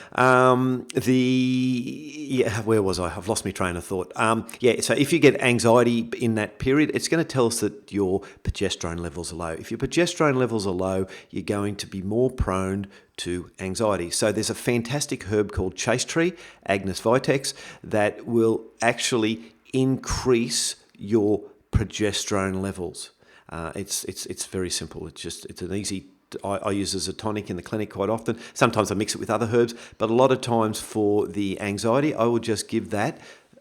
Where was I? I've lost my train of thought. So if you get anxiety in that period, it's going to tell us that your progesterone levels are low. If your progesterone levels are low, you're going to be more prone to anxiety. So there's a fantastic herb called chaste tree, Agnus vitex, that will actually increase your progesterone levels. It's very simple. It's an easy. I use it as a tonic in the clinic quite often. Sometimes I mix it with other herbs, but a lot of times for the anxiety, I will just give that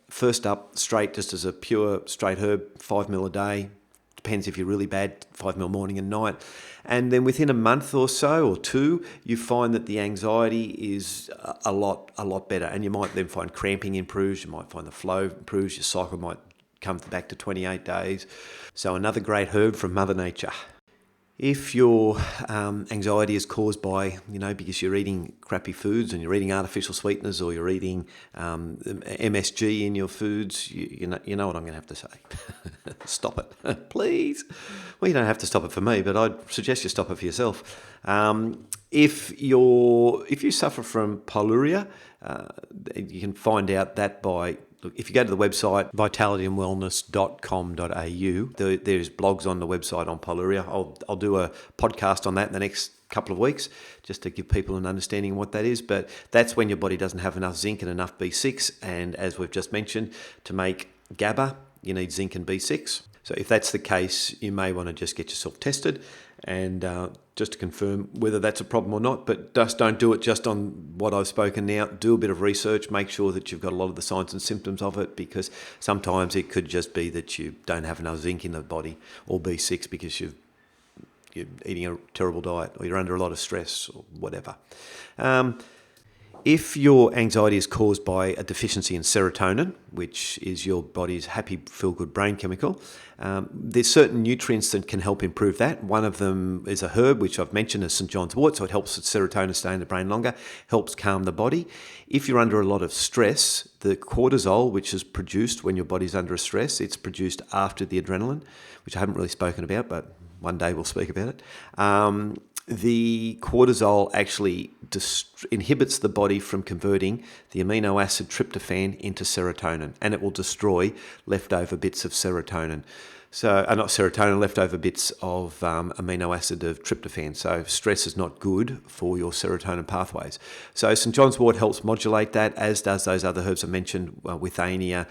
first up straight, just as a pure straight herb, 5 ml a day. Depends if you're really bad, 5 ml morning and night. And then within a month or so, or two, you find that the anxiety is a lot better. And you might then find cramping improves, you might find the flow improves, your cycle might come back to 28 days. So another great herb from Mother Nature. If your anxiety is caused by, because you're eating crappy foods and you're eating artificial sweeteners, or you're eating MSG in your foods, you know what I'm going to have to say. Stop it, please. Well, you don't have to stop it for me, but I'd suggest you stop it for yourself. If you suffer from pyroluria, you can find out that by... Look, if you go to the website, vitalityandwellness.com.au, there's blogs on the website on pyroluria. I'll do a podcast on that in the next couple of weeks, just to give people an understanding of what that is. But that's when your body doesn't have enough zinc and enough B6. And as we've just mentioned, to make Gaba, you need zinc and B6. So if that's the case, you may want to just get yourself tested and just to confirm whether that's a problem or not. But just don't do it just on what I've spoken now. Do a bit of research. Make sure that you've got a lot of the signs and symptoms of it, because sometimes it could just be that you don't have enough zinc in the body or B6 because you're eating a terrible diet, or you're under a lot of stress, or whatever. If your anxiety is caused by a deficiency in serotonin, which is your body's happy, feel-good brain chemical, there's certain nutrients that can help improve that. One of them is a herb, which I've mentioned, as St. John's wort, so it helps with serotonin stay in the brain longer, helps calm the body. If you're under a lot of stress, the cortisol, which is produced when your body's under a stress, it's produced after the adrenaline, which I haven't really spoken about, but one day we'll speak about it. The cortisol actually inhibits the body from converting the amino acid tryptophan into serotonin, and it will destroy leftover bits of serotonin. Leftover bits of amino acid of tryptophan. So stress is not good for your serotonin pathways. So St. John's wort helps modulate that, as does those other herbs I mentioned, withania,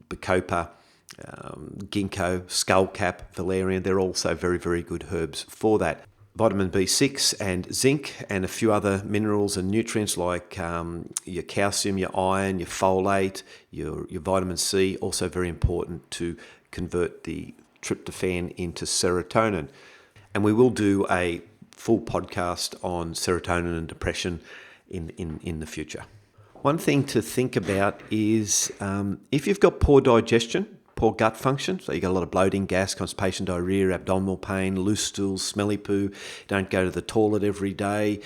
bacopa, ginkgo, skullcap, valerian. They're also very, very good herbs for that. Vitamin B6 and zinc and a few other minerals and nutrients like your calcium, your iron, your folate, your vitamin C, also very important to convert the tryptophan into serotonin. And we will do a full podcast on serotonin and depression in the future. One thing to think about is if you've got poor digestion, poor gut function, so you got a lot of bloating, gas, constipation, diarrhea, abdominal pain, loose stools, smelly poo, don't go to the toilet every day,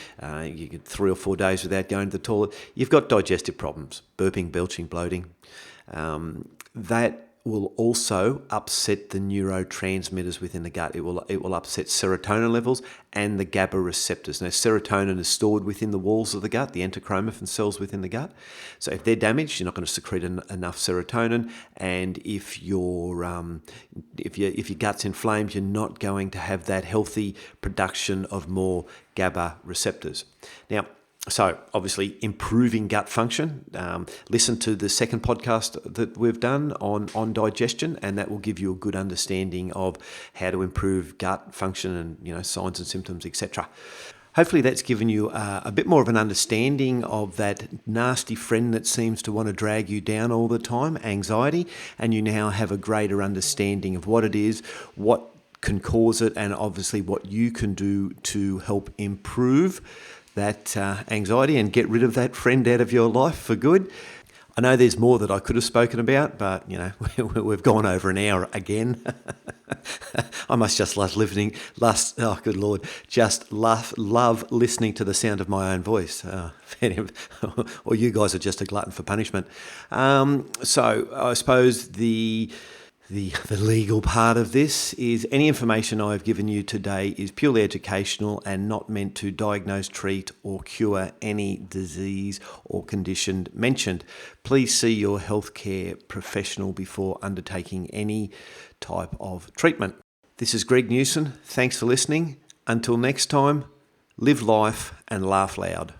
you get 3 or 4 days without going to the toilet, you've got digestive problems, burping, belching, bloating. That will also upset the neurotransmitters within the gut. It will upset serotonin levels and the Gaba receptors. Now, serotonin is stored within the walls of the gut, the enterochromaffin cells within the gut. So if they're damaged, you're not going to secrete enough serotonin. And if your gut's inflamed, you're not going to have that healthy production of more Gaba receptors. Now, so obviously improving gut function. Listen to the second podcast that we've done on digestion, and that will give you a good understanding of how to improve gut function and signs and symptoms, etc. Hopefully that's given you a bit more of an understanding of that nasty friend that seems to want to drag you down all the time, anxiety, and you now have a greater understanding of what it is, what can cause it, and obviously what you can do to help improve that anxiety and get rid of that friend out of your life for good. I know there's more that I could have spoken about, but we've gone over an hour again. I must just love listening. Love listening to the sound of my own voice. Or you guys are just a glutton for punishment. So I suppose the the legal part of this is any information I've given you today is purely educational and not meant to diagnose, treat or cure any disease or condition mentioned. Please see your healthcare professional before undertaking any type of treatment. This is Greg Newson. Thanks for listening. Until next time, live life and laugh loud.